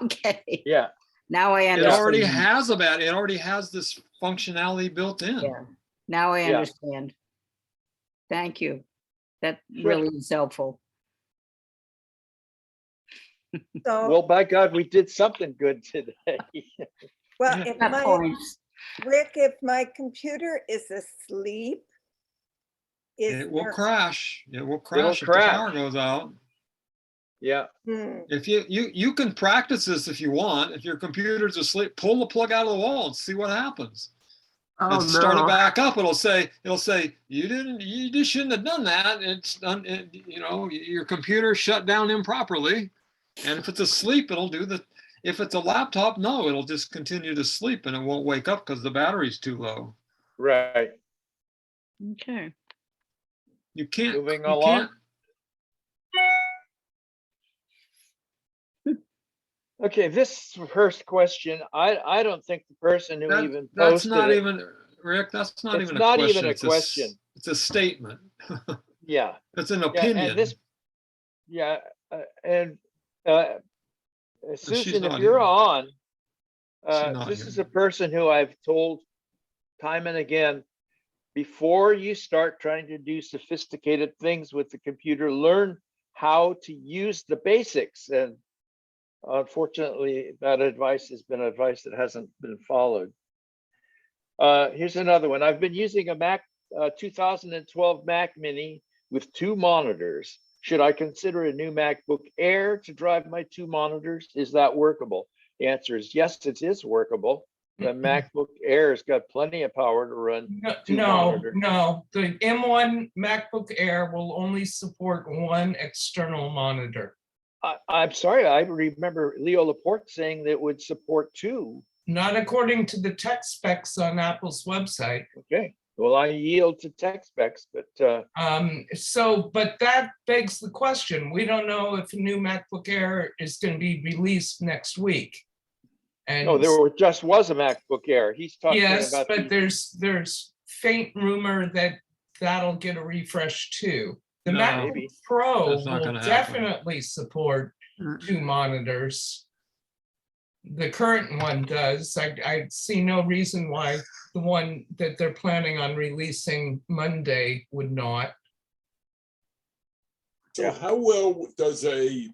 okay. Yeah. Now I It understand. already has a battery. It already has this functionality built in. Yeah. Now I understand. Thank you. That really is helpful. So, Well, by God, we did something good today. well, if Rick, if my computer is asleep, It will crash. It will It'll crash if the power goes out. Yeah. If you can practice this if you want. If your computer's asleep, pull the plug out of the wall and see what happens. Oh, And start no. it back up. It'll say you just shouldn't have done that. It's done. Your computer shut down improperly. And if it's asleep, it'll do the. If it's a laptop, no, it'll just continue to sleep and it won't wake up because the battery's too low. Right. Okay. You can't. Moving you along. can't- Okay, this first question, I don't think the person who even posted That's not it, even, Rick. That's not it's even a not question. even a It's question. It's a statement. Yeah. It's an Yeah, opinion. and this, yeah, she's Susan, if not you're here. on, She's not this here. is a person who I've told time and again, before you start trying to do sophisticated things with the computer, learn how to use the basics. And unfortunately, that advice has been advice that hasn't been followed. Here's another one. I've been using a Mac 2012 Mac Mini with 2 monitors. Should I consider a new MacBook Air to drive my 2 monitors? Is that workable? The answer is yes, it is workable. The MacBook Air has got plenty of power to run 2 monitors. No, the M1 MacBook Air will only support 1 external monitor. I'm sorry, I remember Leo Laporte saying that it would support 2. Not according to the tech specs on Apple's website. Okay. Well, I yield to tech specs, but But that begs the question. We don't know if a new MacBook Air is going to be released next week. And no, just was a MacBook Air. He's talking yes, about but there's faint rumor that that'll get a refresh too. The No, MacBook maybe. Pro That's not will gonna happen. definitely support 2 monitors. The current one does. I see no reason why the one that they're planning on releasing Monday would not. So how well does a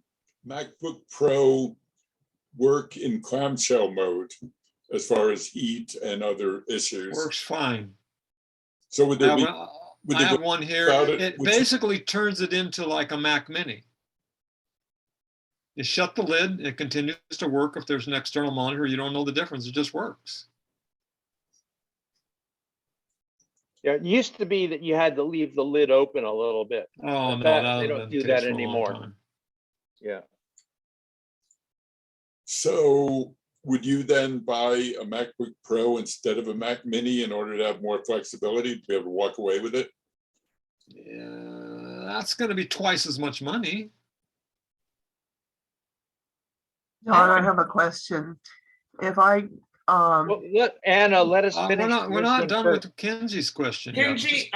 MacBook Pro work in clamshell mode as far as heat and other issues? Works fine. So would there be? I have one here. without It which- basically turns it into like a Mac Mini. You shut the lid, it continues to work. If there's an external monitor, you don't know the difference. It just works. Yeah, it used to be that you had to leave the lid open a little bit. Oh, no, They that don't do that anymore. Yeah. So would you then buy a MacBook Pro instead of a Mac Mini in order to have more flexibility to be able to walk away with it? Yeah, that's going to be twice as much money. John, I have a question. If I, Well, Anna, let us finish. We're this not one done first. with Kenzie's question yet. Kenji,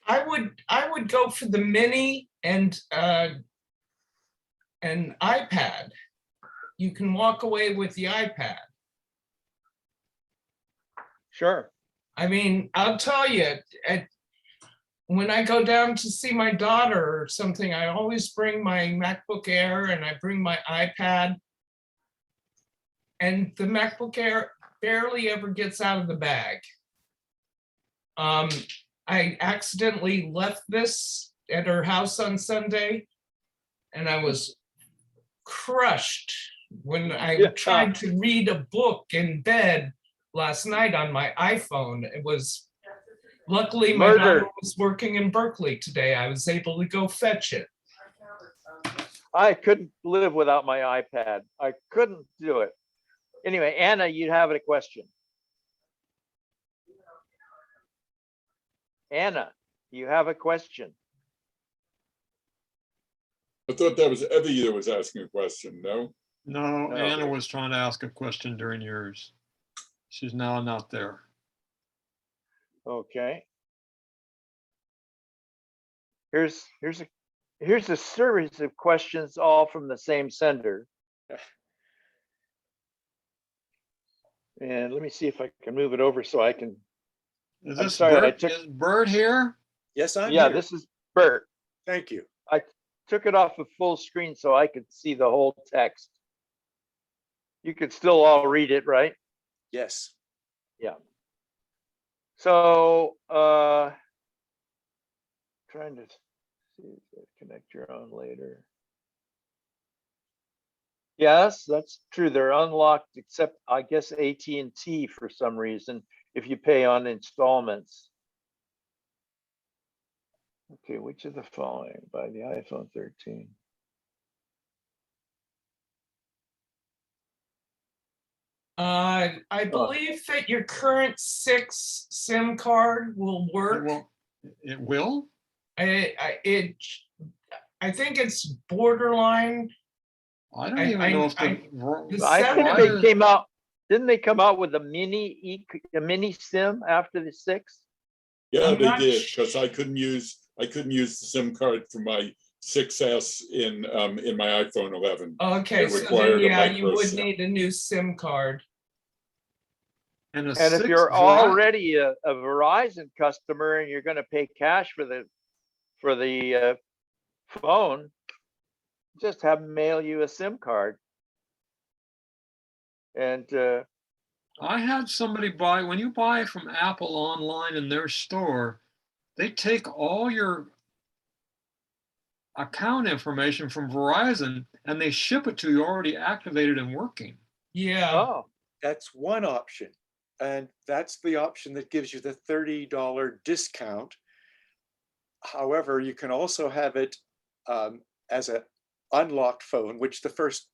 I would go for the Mini and an iPad. You can walk away with the iPad. Sure. I mean, I'll tell you, when I go down to see my daughter or something, I always bring my MacBook Air and I bring my iPad. And the MacBook Air barely ever gets out of the bag. I accidentally left this at her house on Sunday, and I was crushed when I tried to read a book in bed last night on my iPhone. It was, luckily my daughter was working in Berkeley today. I was able to go fetch it. I couldn't live without my iPad. I couldn't do it. Anyway, Anna, you have a question. Anna, you have a question. I thought that was Evie that was asking a question, no? No, Anna was trying to ask a question during yours. She's now not there. Okay. Here's a series of questions, all from the same sender. And let me see if I can move it over so I can. Is I'm this sorry, Bert? Is Bert here? Yes, I'm Yeah, here. this is Bert. Thank you. I took it off of full screen so I could see the whole text. You could still all read it, right? Yes. Yeah. So trying to see, connect your own later. Yes, that's true. They're unlocked, except I guess AT&T for some reason, if you pay on installments. Okay, which of the following by the iPhone 13? I believe that your current 6 SIM card will work. It will? I think it's borderline. I don't even know if I think they came out. Didn't they come out with a mini SIM after the 6? Yeah, they did, because I couldn't use the SIM card for my 6S in my iPhone 11. Okay, It so required then, a yeah, you micro would SIM. need a new SIM card. And if you're already a Verizon customer and you're going to pay cash for the phone, just have them mail you a SIM card. And I had somebody buy, when you buy from Apple online in their store, they take all your account information from Verizon and they ship it to you already activated and working. Yeah. Oh. That's one option. And that's the option that gives you the $30 discount. However, you can also have it as an unlocked phone, which the first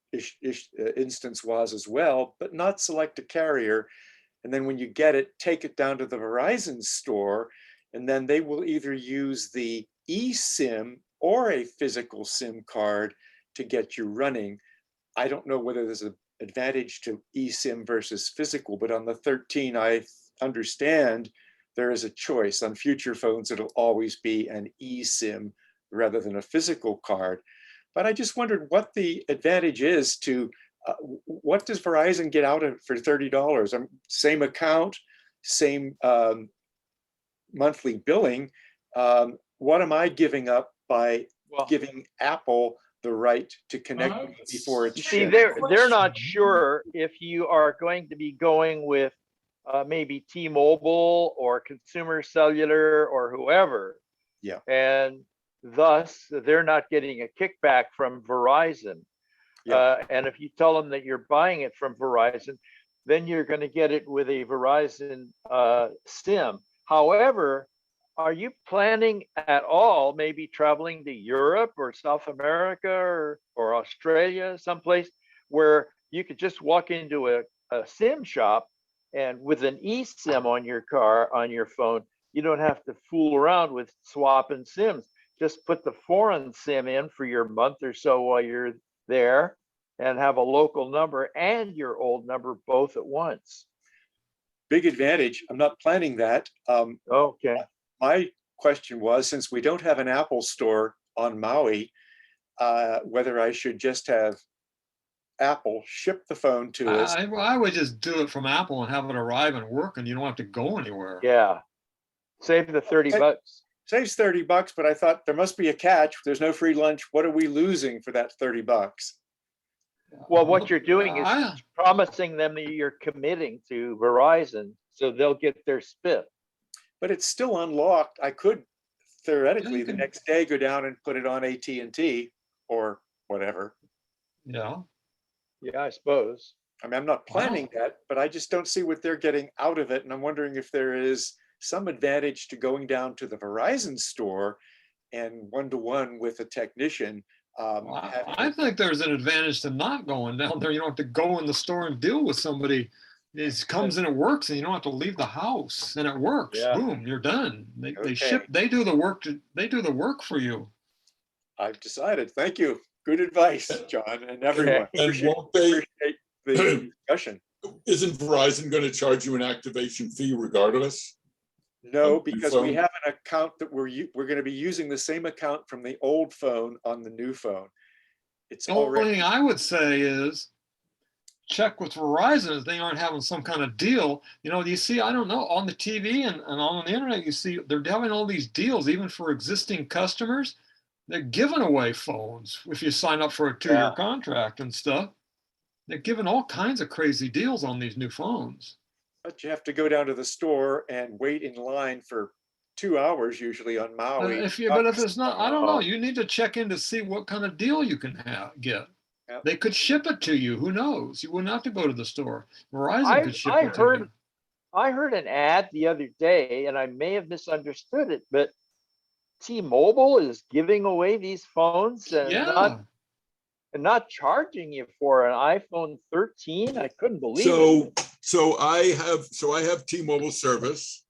instance was as well, but not select a carrier. And then when you get it, take it down to the Verizon store, and then they will either use the eSIM or a physical SIM card to get you running. I don't know whether there's an advantage to eSIM versus physical, but on the 13, I understand there is a choice. On future phones, it'll always be an eSIM rather than a physical card. But I just wondered what the advantage is to, what does Verizon get out of it for $30? Same account, same monthly billing. What am I giving up by giving Apple the right to connect with me before it's See, shipped? they're not sure if you are going to be going with maybe T-Mobile or Consumer Cellular or whoever. Yeah. And thus, they're not getting a kickback from Verizon. Yeah. And if you tell them that you're buying it from Verizon, then you're going to get it with a Verizon SIM. However, are you planning at all maybe traveling to Europe or South America or Australia, someplace where you could just walk into a SIM shop and with an eSIM on your car, on your phone, you don't have to fool around with swapping SIMs. Just put the foreign SIM in for your month or so while you're there and have a local number and your old number both at once. Big advantage. I'm not planning that. Okay. My question was, since we don't have an Apple store on Maui, whether I should just have Apple ship the phone to us. I would just do it from Apple and have it arrive and work, and you don't have to go anywhere. Yeah. Save the 30 bucks. Saves 30 bucks, but I thought there must be a catch. There's no free lunch. What are we losing for that 30 bucks? Well, what you're doing is promising them that you're committing to Verizon, so they'll get their spit. But it's still unlocked. I could theoretically the next day go down and put it on AT&T or whatever. Yeah. Yeah, I suppose. I mean, I'm not planning that, but I just don't see what they're getting out of it. And I'm wondering if there is some advantage to going down to the Verizon store and one-to-one with a technician. I think there's an advantage to not going down there. You don't have to go in the store and deal with somebody. It comes and it works, and you don't have to leave the house, and it works. Yeah. Boom, you're done. They Okay. ship. They do the work. They do the work for you. I've decided. Thank you. Good advice, John, and everyone. And won't Appreciate the discussion. Isn't Verizon going to charge you an activation fee regardless? No, because we have an account that we're going to be using the same account from the old phone on the new phone. It's The only already. thing I would say is check with Verizon if they aren't having some kind of deal. You know, you see, I don't know, on the TV and on the internet, you see they're having all these deals, even for existing customers. They're giving away phones if you sign up for a 2-year contract and stuff. They're giving all kinds of crazy deals on these new phones. But you have to go down to the store and wait in line for 2 hours usually on Maui. But if it's not, I don't know. You need to check in to see what kind of deal you can get. Yep. They could ship it to you. Who knows? You wouldn't have to go to the store. Verizon could ship it to you. I heard an ad the other day, and I may have misunderstood it, but T-Mobile is giving away these phones and not charging you for an iPhone 13. I couldn't believe it. So I have T-Mobile service.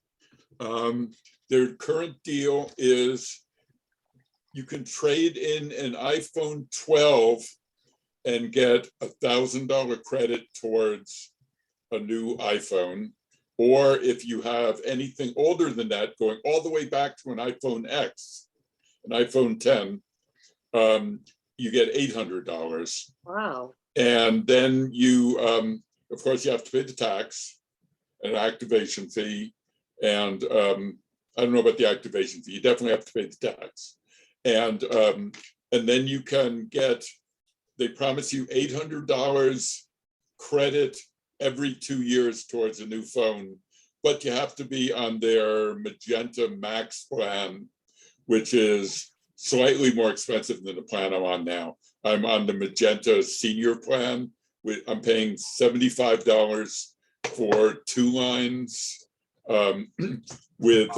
Their current deal is you can trade in an iPhone 12 and get $1,000 credit towards a new iPhone. Or if you have anything older than that, going all the way back to an iPhone X, an iPhone 10, you get $800. Wow. And then you, of course, you have to pay the tax, an activation fee. And I don't know about the activation fee. You definitely have to pay the tax. And then you can get, they promise you $800 credit every 2 years towards a new phone, but you have to be on their Magenta Max plan, which is slightly more expensive than the plan I'm on now. I'm on the Magenta Senior plan. I'm paying $75 for 2 lines with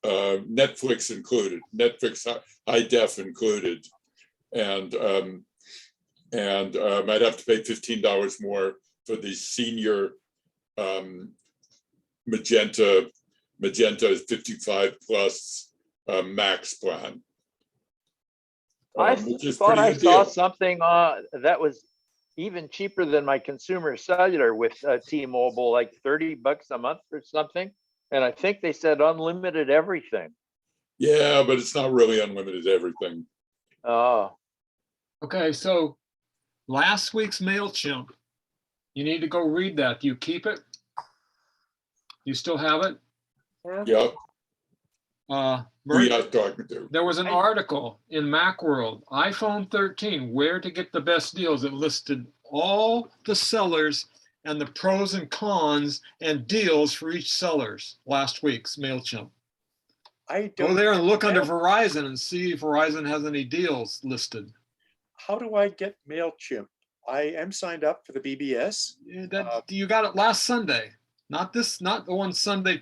Netflix included, Netflix high def included, and I'd have to pay $15 more the senior Magenta 55 plus max plan. I Which is thought pretty I good saw deal. something that was even cheaper than my consumer cellular with T-Mobile, like $30 a month or something. And I think they said unlimited everything. Yeah, but it's not really unlimited everything. Oh, Okay, so last week's MailChimp, you need to go read that. Do you keep it? You still have it? Yep. Who Bert, you talking to? there was an article in Macworld, iPhone 13, where to get the best deals. It listed all the sellers and the pros and cons and deals for each sellers. Last week's MailChimp. I Go don't. there and look under have- Verizon and see if Verizon has any deals listed. How do I get MailChimp? I am signed up for the BBS. You got it last Sunday, not the one Sunday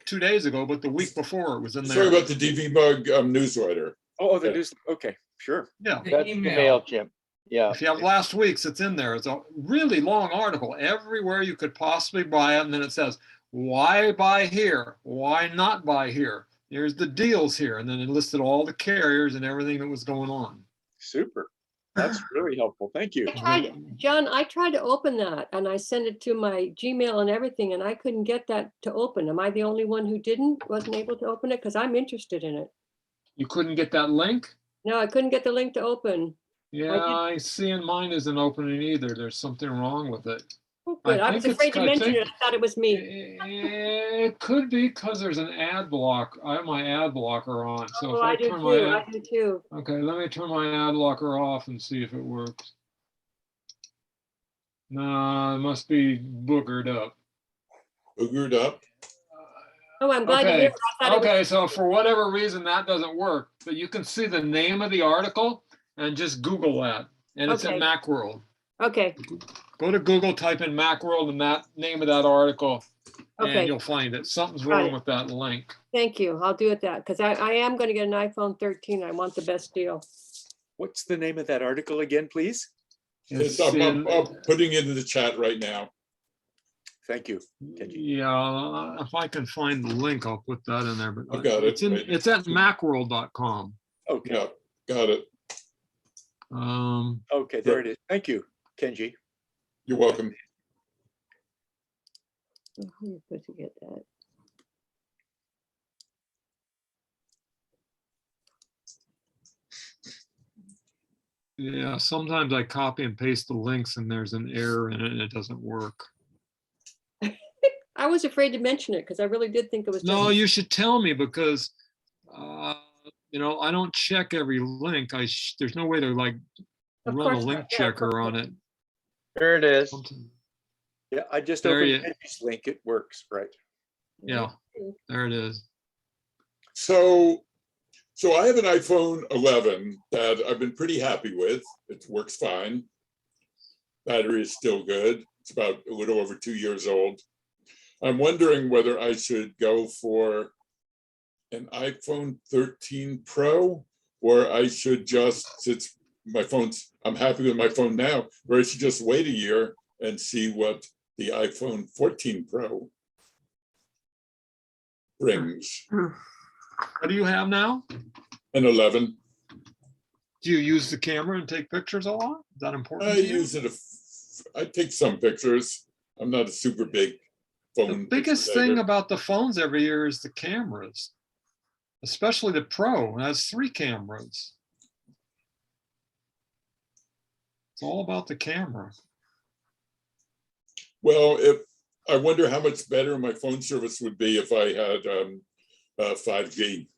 2 days ago, but the week before it was in there. Sorry about the DVMUG newsletter. Oh, the news. Okay, sure. Yeah. that's the MailChimp. Yeah. If you have last week's, it's in there. It's a really long article, everywhere you could possibly buy it. And then it says, why buy here? Why not buy here? Here's the deals here. And then it listed all the carriers and everything that was going on. Super. That's really helpful. Thank you. John, I tried to open that and I sent it to my Gmail and everything, and I couldn't get that to open. Am I the only one who wasn't able to open it? Because I'm interested in it. You couldn't get that link? No, I couldn't get the link to open. Yeah, I see in mine isn't opening either. There's something wrong with it. Oh, good. I was afraid to mention it. I thought it was me. It could be because there's an ad block. I have my ad blocker on. So Oh, if I I do turn too. my I do too. Okay, let me turn my ad blocker off and see if it works. No, it must be boogered up. Boogered up? Oh, I'm glad to hear Okay, it. I thought it was- okay, so for whatever reason, that doesn't work, but you can see the name of the article and just Google that. And it's in Okay. Macworld. Okay, Go to Google, type in Macworld and that name of that article, Okay. and you'll find it. Something's Got wrong it. with that link. thank you. I'll do it that, because I am going to get an iPhone 13. I want the best deal. What's the name of that article again, please? I'm putting it in the chat right now. Thank you. Yeah, if I can find the link, I'll put that in there. But I got it. It's at macworld.com. Okay. Yeah, got it. Okay, there it is. Thank you, Kenji. You're welcome. How are you supposed to get that? Yeah, sometimes I copy and paste the links and there's an error in it and it doesn't work. I was afraid to mention it because I really did think it was. No, just- you should tell me because, I don't check every link. There's no way to like Of run a course link not. Yeah, of course checker on not. it. There it is. Yeah, I just There opened you- Kenji's link. It works, right? Yeah, there it is. So I have an iPhone 11 that I've been pretty happy with. It works fine. Battery is still good. It's about a little over 2 years old. I'm wondering whether I should go for an iPhone 13 Pro, or I should just, since I'm happy with my phone now, or I should just wait a year and see what the iPhone 14 Pro brings. What do you have now? An 11. Do you use the camera and take pictures a lot? Is that important? I to you? use it. I take some pictures. I'm not a super big phone. The biggest picture thing taker. about the phones every year is the cameras, especially the Pro. It has 3 cameras. It's all about the camera. Well, I wonder how much better my phone service would be if I had 5G.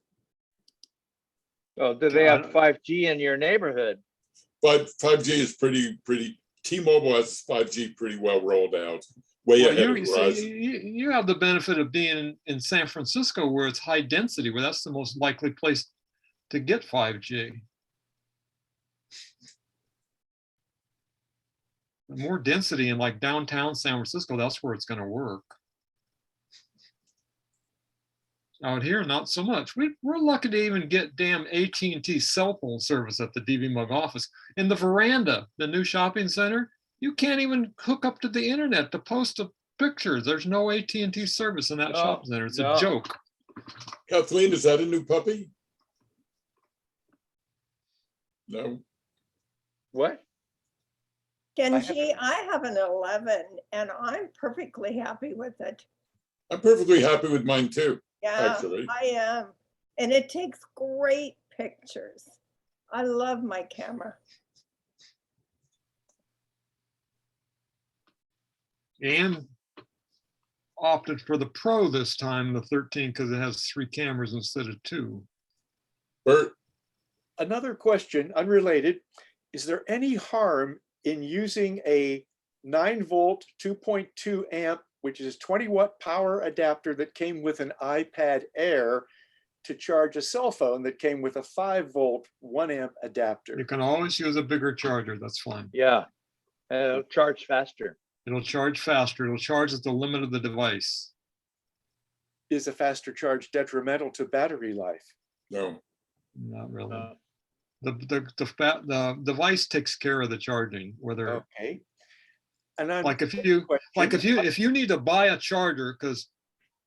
Oh, do they have 5G in your neighborhood? But 5G is pretty. T-Mobile has 5G pretty well rolled out, way Well, ahead of you Verizon. you have the benefit of being in San Francisco where it's high density, where that's the most likely place to get 5G. The more density in like downtown San Francisco, that's where it's going to work. Out here, not so much. We're lucky to even get damn AT&T cell phone service at the DVMUG office. In the veranda, the new shopping center, You can't even hook up to the internet to post a picture. There's no AT&T service in that shopping center. It's a joke. Kathleen, is that a new puppy? No. What? Genji, I have an 11 and I'm perfectly happy with it. I'm perfectly happy with mine too, Yeah, actually. I am. And it takes great pictures. I love my camera. And opted for the Pro this time, the 13, because it has 3 cameras instead of 2. Bert? Another question, unrelated. Is there any harm in using a 9-volt 2.2 amp, which is 20-watt power adapter that came with an iPad Air, to charge a cell phone that came with a 5-volt 1-amp adapter? You can always use a bigger charger. That's fine. Yeah, it'll charge faster. It'll charge faster. It'll charge at the limit of the device. Is a faster charge detrimental to battery life? No. Not really. The device takes care of the charging, whether okay. And I'm if you need to buy a charger, because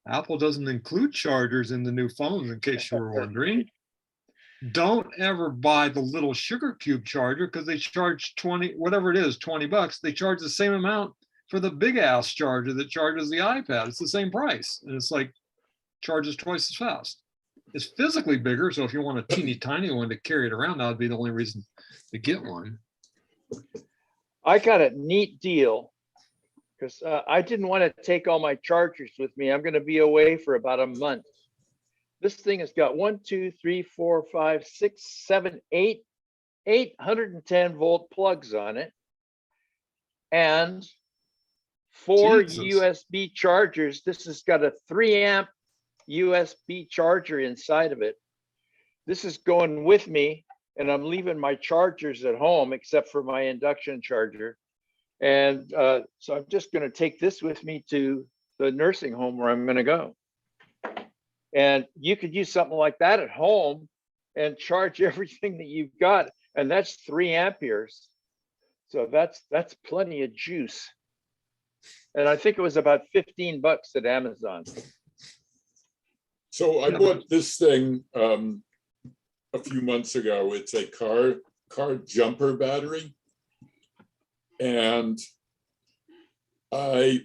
Apple doesn't include chargers in the new phones, in case you were wondering. Don't ever buy the little sugar cube charger, because they charge 20, whatever it is, $20. They charge the same amount for the big ass charger that charges the iPad. It's the same price. And it's like charges twice as fast. It's physically bigger. So if you want a teeny tiny one to carry it around, that would be the only reason to get one. I got a neat deal because I didn't want to take all my chargers with me. I'm going to be away for about a month. This thing has got 1, 2, 3, 4, 5, 6, 7, 8, 810-volt plugs on it, and 4 USB chargers. This has got a 3-amp USB charger inside of it. This is going with me, and I'm leaving my chargers at home except for my induction charger. And so I'm just going to take this with me to the nursing home where I'm going to go. And you could use something like that at home and charge everything that you've got. And that's 3 amperes. So that's plenty of juice. And I think it was about $15 at Amazon. So I bought this thing a few months ago. It's a car jumper battery. And I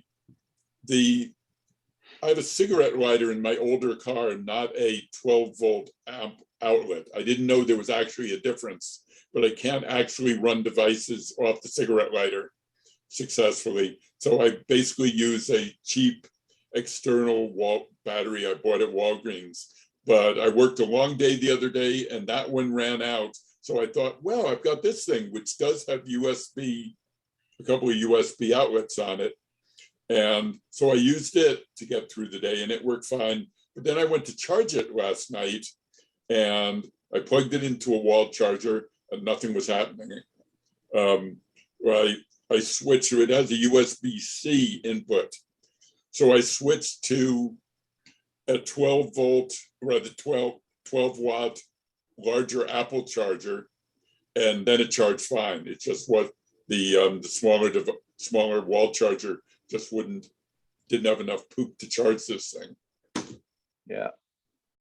have a cigarette lighter in my older car, not a 12-volt amp outlet. I didn't know there was actually a difference, but I can't actually run devices off the cigarette lighter successfully. So I basically use a cheap external wall battery I bought at Walgreens. But I worked a long day the other day and that one ran out. So I thought, well, I've got this thing, which does have a couple of USB outlets on it. And so I used it to get through the day and it worked fine. But then I went to charge it last night and I plugged it into a wall charger and nothing was happening. I switched to it. Has a USB-C input. So I switched to a 12-volt, rather 12-watt larger Apple charger, and then it charged fine. It just was the smaller wall charger just didn't have enough poop to charge this thing. Yeah.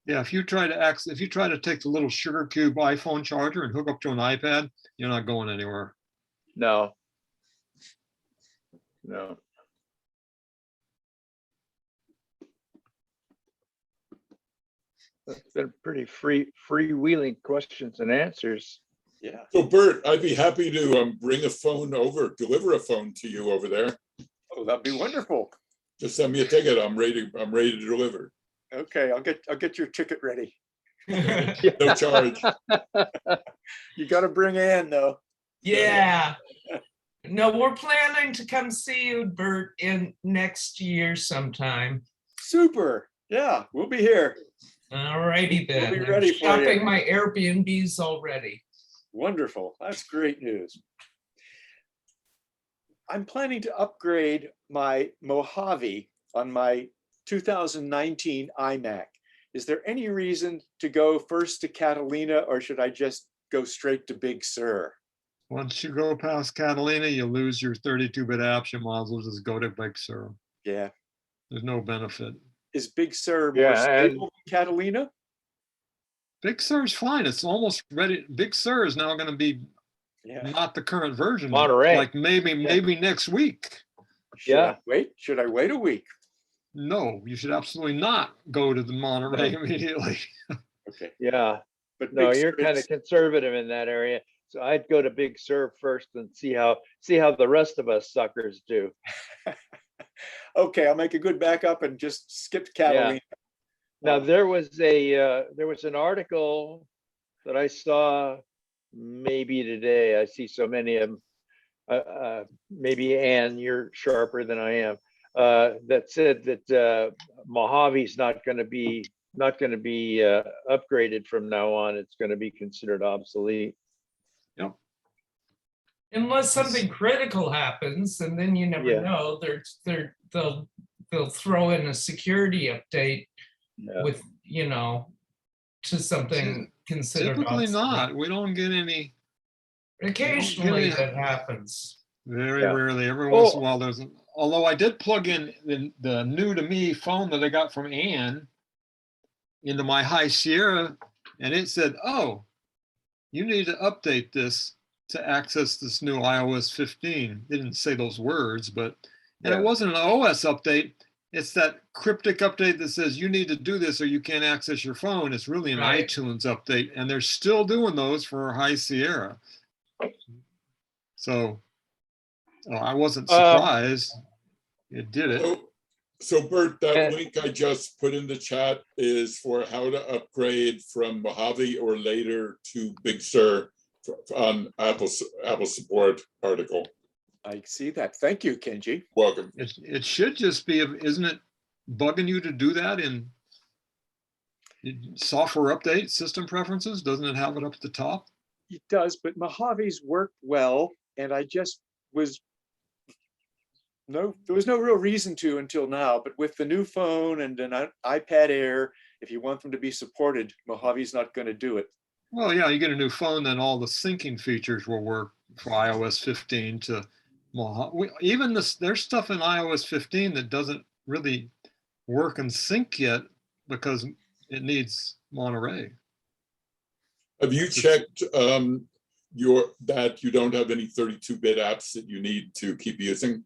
Yeah, if you try to take the little sugar cube iPhone charger and hook up to an iPad, you're not going anywhere. No. That's been pretty freewheeling questions and answers. Yeah. So Bert, I'd be happy to bring a phone over, deliver a phone to you over there. Oh, that'd be wonderful. Just send me a ticket. I'm ready to deliver. Okay, I'll get your ticket ready. No charge. You got to bring Ann though. Yeah. No, we're planning to come see you, Bert, in next year sometime. Super. Yeah, we'll be here. All righty then. We'll be ready for you. Shopping my Airbnbs already. Wonderful. That's great news. I'm planning to upgrade my Mojave on my 2019 iMac. Is there any reason to go first to Catalina, or should I just go straight to Big Sur? Once you go past Catalina, you lose your 32-bit apps. You might as well just go to Big Sur. Yeah. There's no benefit. Is Big Sur more Yeah, and- stable than Catalina? Big Sur is fine. It's almost ready. Big Sur is now going to be Yeah. not the current version. Monterey. Like maybe next week. Should I wait a week? No, you should absolutely not go to the Monterey immediately. Okay. Yeah. But No, Big you're Sur kind is- of conservative in that area. So I'd go to Big Sur first and see how the rest of us suckers do. Okay, I'll make a good backup and just skip to Catalina. Now, there was an article that I saw maybe today. I see so many of them. Maybe Ann, you're sharper than I am. That said that Mojave's not going to be upgraded from now on. It's going to be considered obsolete. Yep. Unless something critical happens, and then you never Yeah. know. They'll throw in a security update with, to something considered Typically obsolete. not. We don't get any. Occasionally any- that happens. Very Yeah. rarely. Every once in Oh. a while there's. Although I did plug in the new to me phone that I got from Ann into my High Sierra, and it said, "Oh, you need to update this to access this new iOS 15." It didn't say those words, but and Yeah. it wasn't an OS update. It's that cryptic update that says you need to do this or you can't access your phone. It's really an Right. iTunes update, and they're still doing those for High Sierra. So I wasn't surprised. It did it. So Bert, that And- link I just put in the chat is for how to upgrade from Mojave or later to Big Sur on Apple support article. I see that. Thank you, Kenji. Welcome. It should just be, isn't it bugging you to do that in software update, system preferences? Doesn't it have it up at the top? It does, but Mojave's worked well, and I just there was no real reason to until now, but with the new phone and an iPad Air, if you want them to be supported, Mojave's not going to do it. Well, yeah, you get a new phone, then all the syncing features will work for iOS 15 to Mojave. Even there's stuff in iOS 15 that doesn't really work and sync yet because it needs Monterey. Have you checked that you don't have any 32-bit apps that you need to keep using?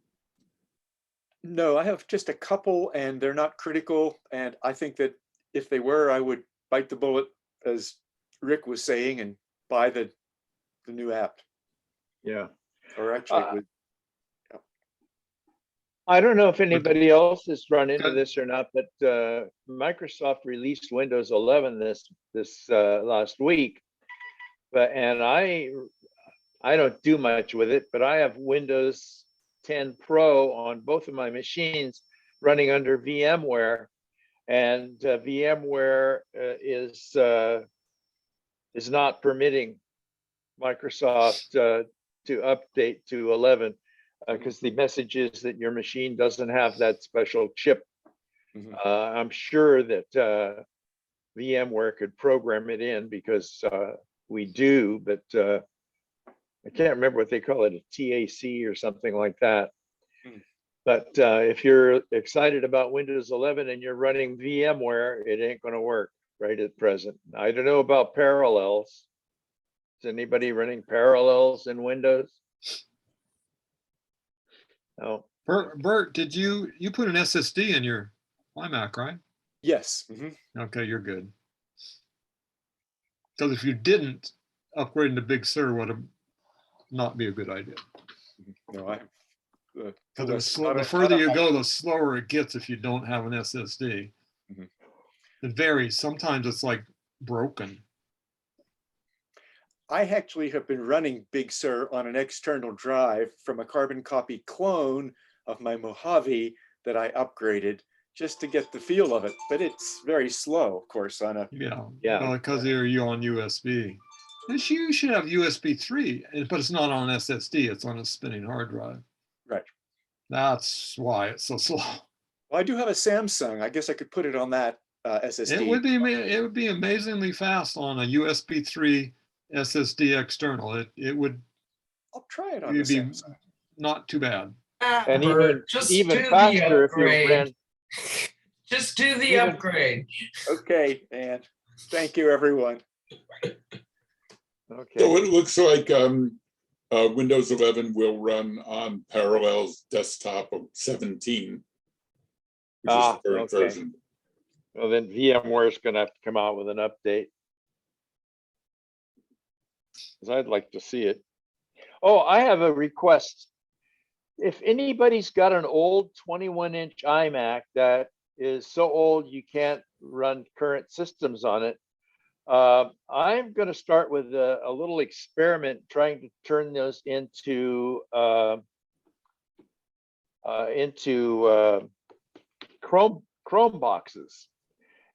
No, I have just a couple and they're not critical. And I think that if they were, I would bite the bullet, as Rick was saying, and buy the new app. Yeah. Or actually, I don't know if anybody else has run into this or not, but Microsoft released Windows 11 this last week. And I don't do much with it, but I have Windows 10 Pro on both of my machines running under VMware, and VMware is not permitting Microsoft to update to 11 because the message is that your machine doesn't have that special chip. I'm sure that VMware could program it in because we do, but I can't remember what they call it, a TAC or something like that. But if you're excited about Windows 11 and you're running VMware, it ain't going to work right at present. I don't know about parallels. Is anybody running parallels in Windows? No. Bert, did you put an SSD in your iMac, right? yes. Okay, you're good. Because if you didn't, upgrading to Big Sur would not be a good idea. No, I. Because the further you go, the slower it gets if you don't have an SSD. It varies. Sometimes it's like broken. I actually have been running Big Sur on an external drive from a carbon copy clone of my Mojave that I upgraded just to get the feel of it. But it's very slow, of course, on a Well, because you're on USB. You should have USB 3, but it's not on SSD. It's on a spinning hard drive. Right. That's why it's so slow. Well, I do have a Samsung. I guess I could put it on that SSD. It would be amazingly fast on a USB 3 SSD external. It would I'll try it on the It'd be Samsung. not too bad. And Bert, just even do the faster if you upgrade. ran. Just do the Even- upgrade. Okay, and thank you, everyone. Okay. So it looks like Windows 11 will run on Parallels desktop of 17, which is the current okay. version. Well, then VMware is going to have to come out with an update. Because I'd like to see it. Oh, I have a request. If anybody's got an old 21-inch iMac that is so old you can't run current systems on it, I'm going to start with a little experiment trying to turn those into Chrome boxes.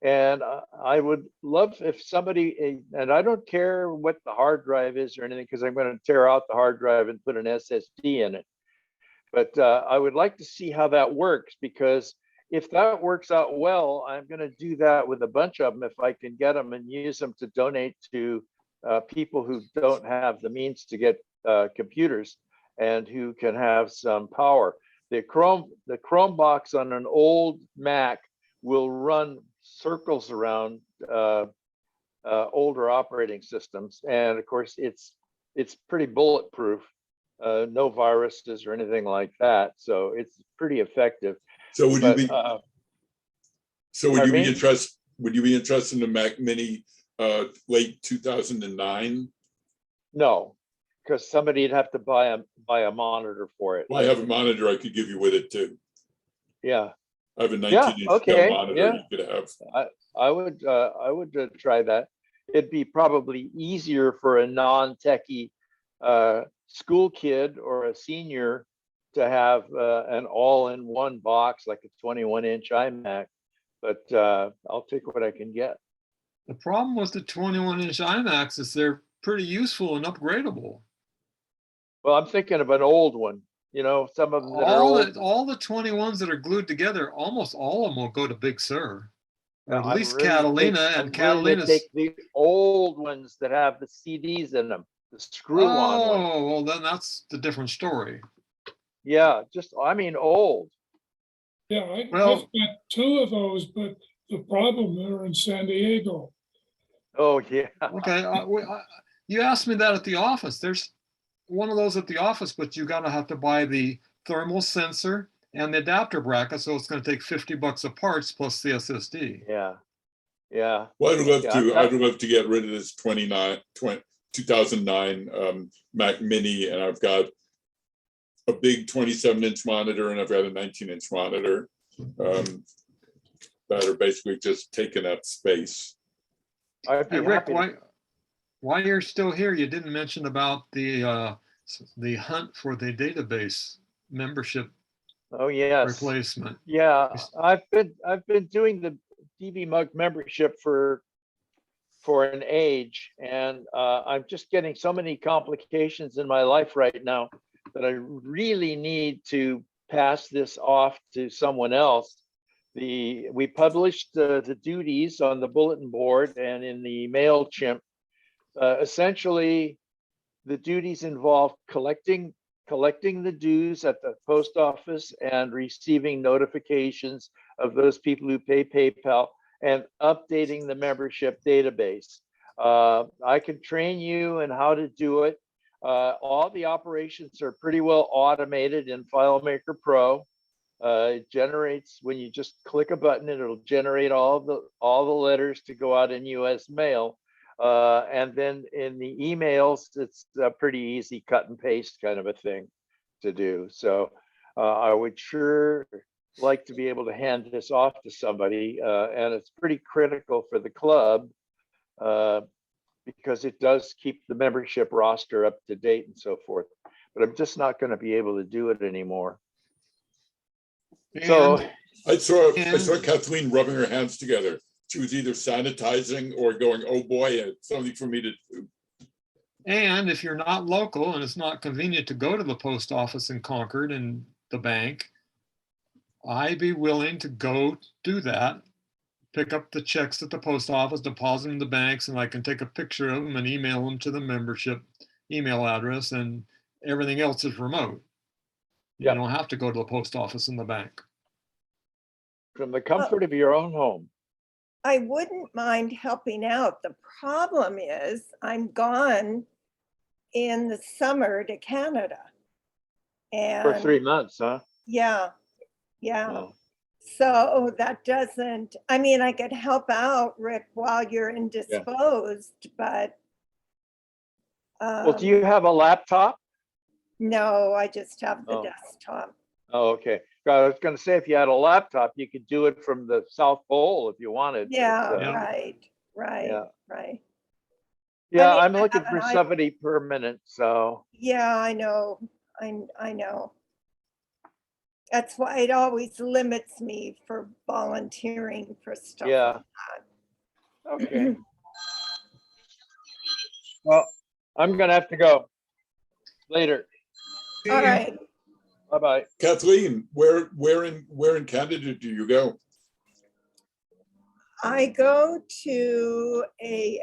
And I would love if somebody, and I don't care what the hard drive is or anything, because I'm going to tear out the hard drive and put an SSD in it. But I would like to see how that works, because if that works out well, I'm going to do that with a bunch of them if I can get them and use them to donate to people who don't have the means to get computers and who can have some power. The Chrome box on an old Mac will run circles around older operating systems, and of course it's pretty bulletproof, no viruses or anything like that, so it's pretty effective. So would you be me? interested? Would you be interested in the Mac Mini late 2009? No, because somebody'd have to buy a monitor for it. Well, I have a monitor I could give you with it too. Yeah. I have a 19-inch Dell monitor you could have. I would try that. It'd be probably easier for a non-techie school kid or a senior to have an all-in-one box like a 21-inch iMac, but I'll take what I can get. The problem with the 21-inch iMacs is they're pretty useful and upgradable. Well, I'm thinking of an old one. You know, some of them that are old. All the 21s that are glued together, almost all of them will go to Big Sur. Or at least Catalina, and Catalina's. Take the old ones that have the CDs in them, the screw-on ones. Oh, well, then that's the different story. Yeah, I mean old. Yeah, I've Well- got two of those, but the problem, they're in San Diego. Oh, yeah. Okay, you asked me that at the office. There's one of those at the office, but you gotta have to buy the thermal sensor and the adapter bracket, so it's gonna take $50 a parts plus the SSD. Yeah, yeah. Well, I'd love to get rid of this 2009 Mac Mini, and I've got a big 27-inch monitor and I've got a 19-inch monitor that are basically just taking up space. Hey, Rick, while you're still here, you didn't mention about the hunt for the database membership. Oh, yes. Replacement. Yeah, I've been doing the DVMUG membership for an age, and I'm just getting so many complications in my life right now that I really need to pass this off to someone else. We published the duties on the bulletin board and in the MailChimp. Essentially, the duties involve collecting the dues at the post office and receiving notifications of those people who pay PayPal and updating the membership database. I can train you in how to do it. All the operations are pretty well automated in FileMaker Pro. It generates, when you just click a button, it'll generate all the letters to go out in US mail. And then in the emails, it's a pretty easy cut and paste kind of a thing to do. So I would sure like to be able to hand this off to somebody, and it's pretty critical for the club because it does keep the membership roster up to date and so forth. But I'm just not going to be able to do it anymore. So I saw Kathleen rubbing her hands together. She was either sanitizing or going, oh boy, it's something for me to do. And if you're not local and it's not convenient to go to the post office in Concord and the bank, I'd be willing to go do that, pick up the checks at the post office, deposit them in the banks, and I can take a picture of them and email them to the membership email address and everything else is remote. Yeah. You don't have to go to the post office and the bank. From the comfort of your own home. I wouldn't mind helping out. The problem is I'm gone in the summer to Canada. For And 3 months, huh? yeah, yeah. Oh. So that doesn't, I mean, I could help out, Rick, while you're indisposed, but Well, do you have a laptop? no, I just have the Oh. desktop. Oh, okay. I was gonna say, if you had a laptop, you could do it from the South Pole if you wanted. Yeah, but, right, Yeah. right. Yeah, mean, I'm I looking have for an 70 per minute, so. Yeah, I know. I know. That's why it always limits me for volunteering for stuff Yeah. like that. Okay. Well, I'm gonna have to go later. All right. Bye-bye. Kathleen, where in Canada do you go? I go to a,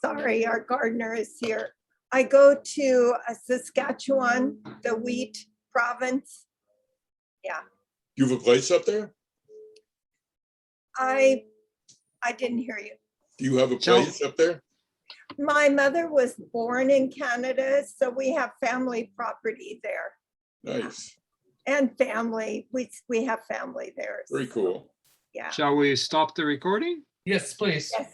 sorry, our gardener is here. I go to Saskatchewan, the wheat province. Yeah, You have a place up there? I didn't hear you. Do you have a place up there? My mother was born in Canada, so we have family property there. Nice. And family, we have family there. Very cool. Yeah. Shall we stop the recording? Yes, please. Yes.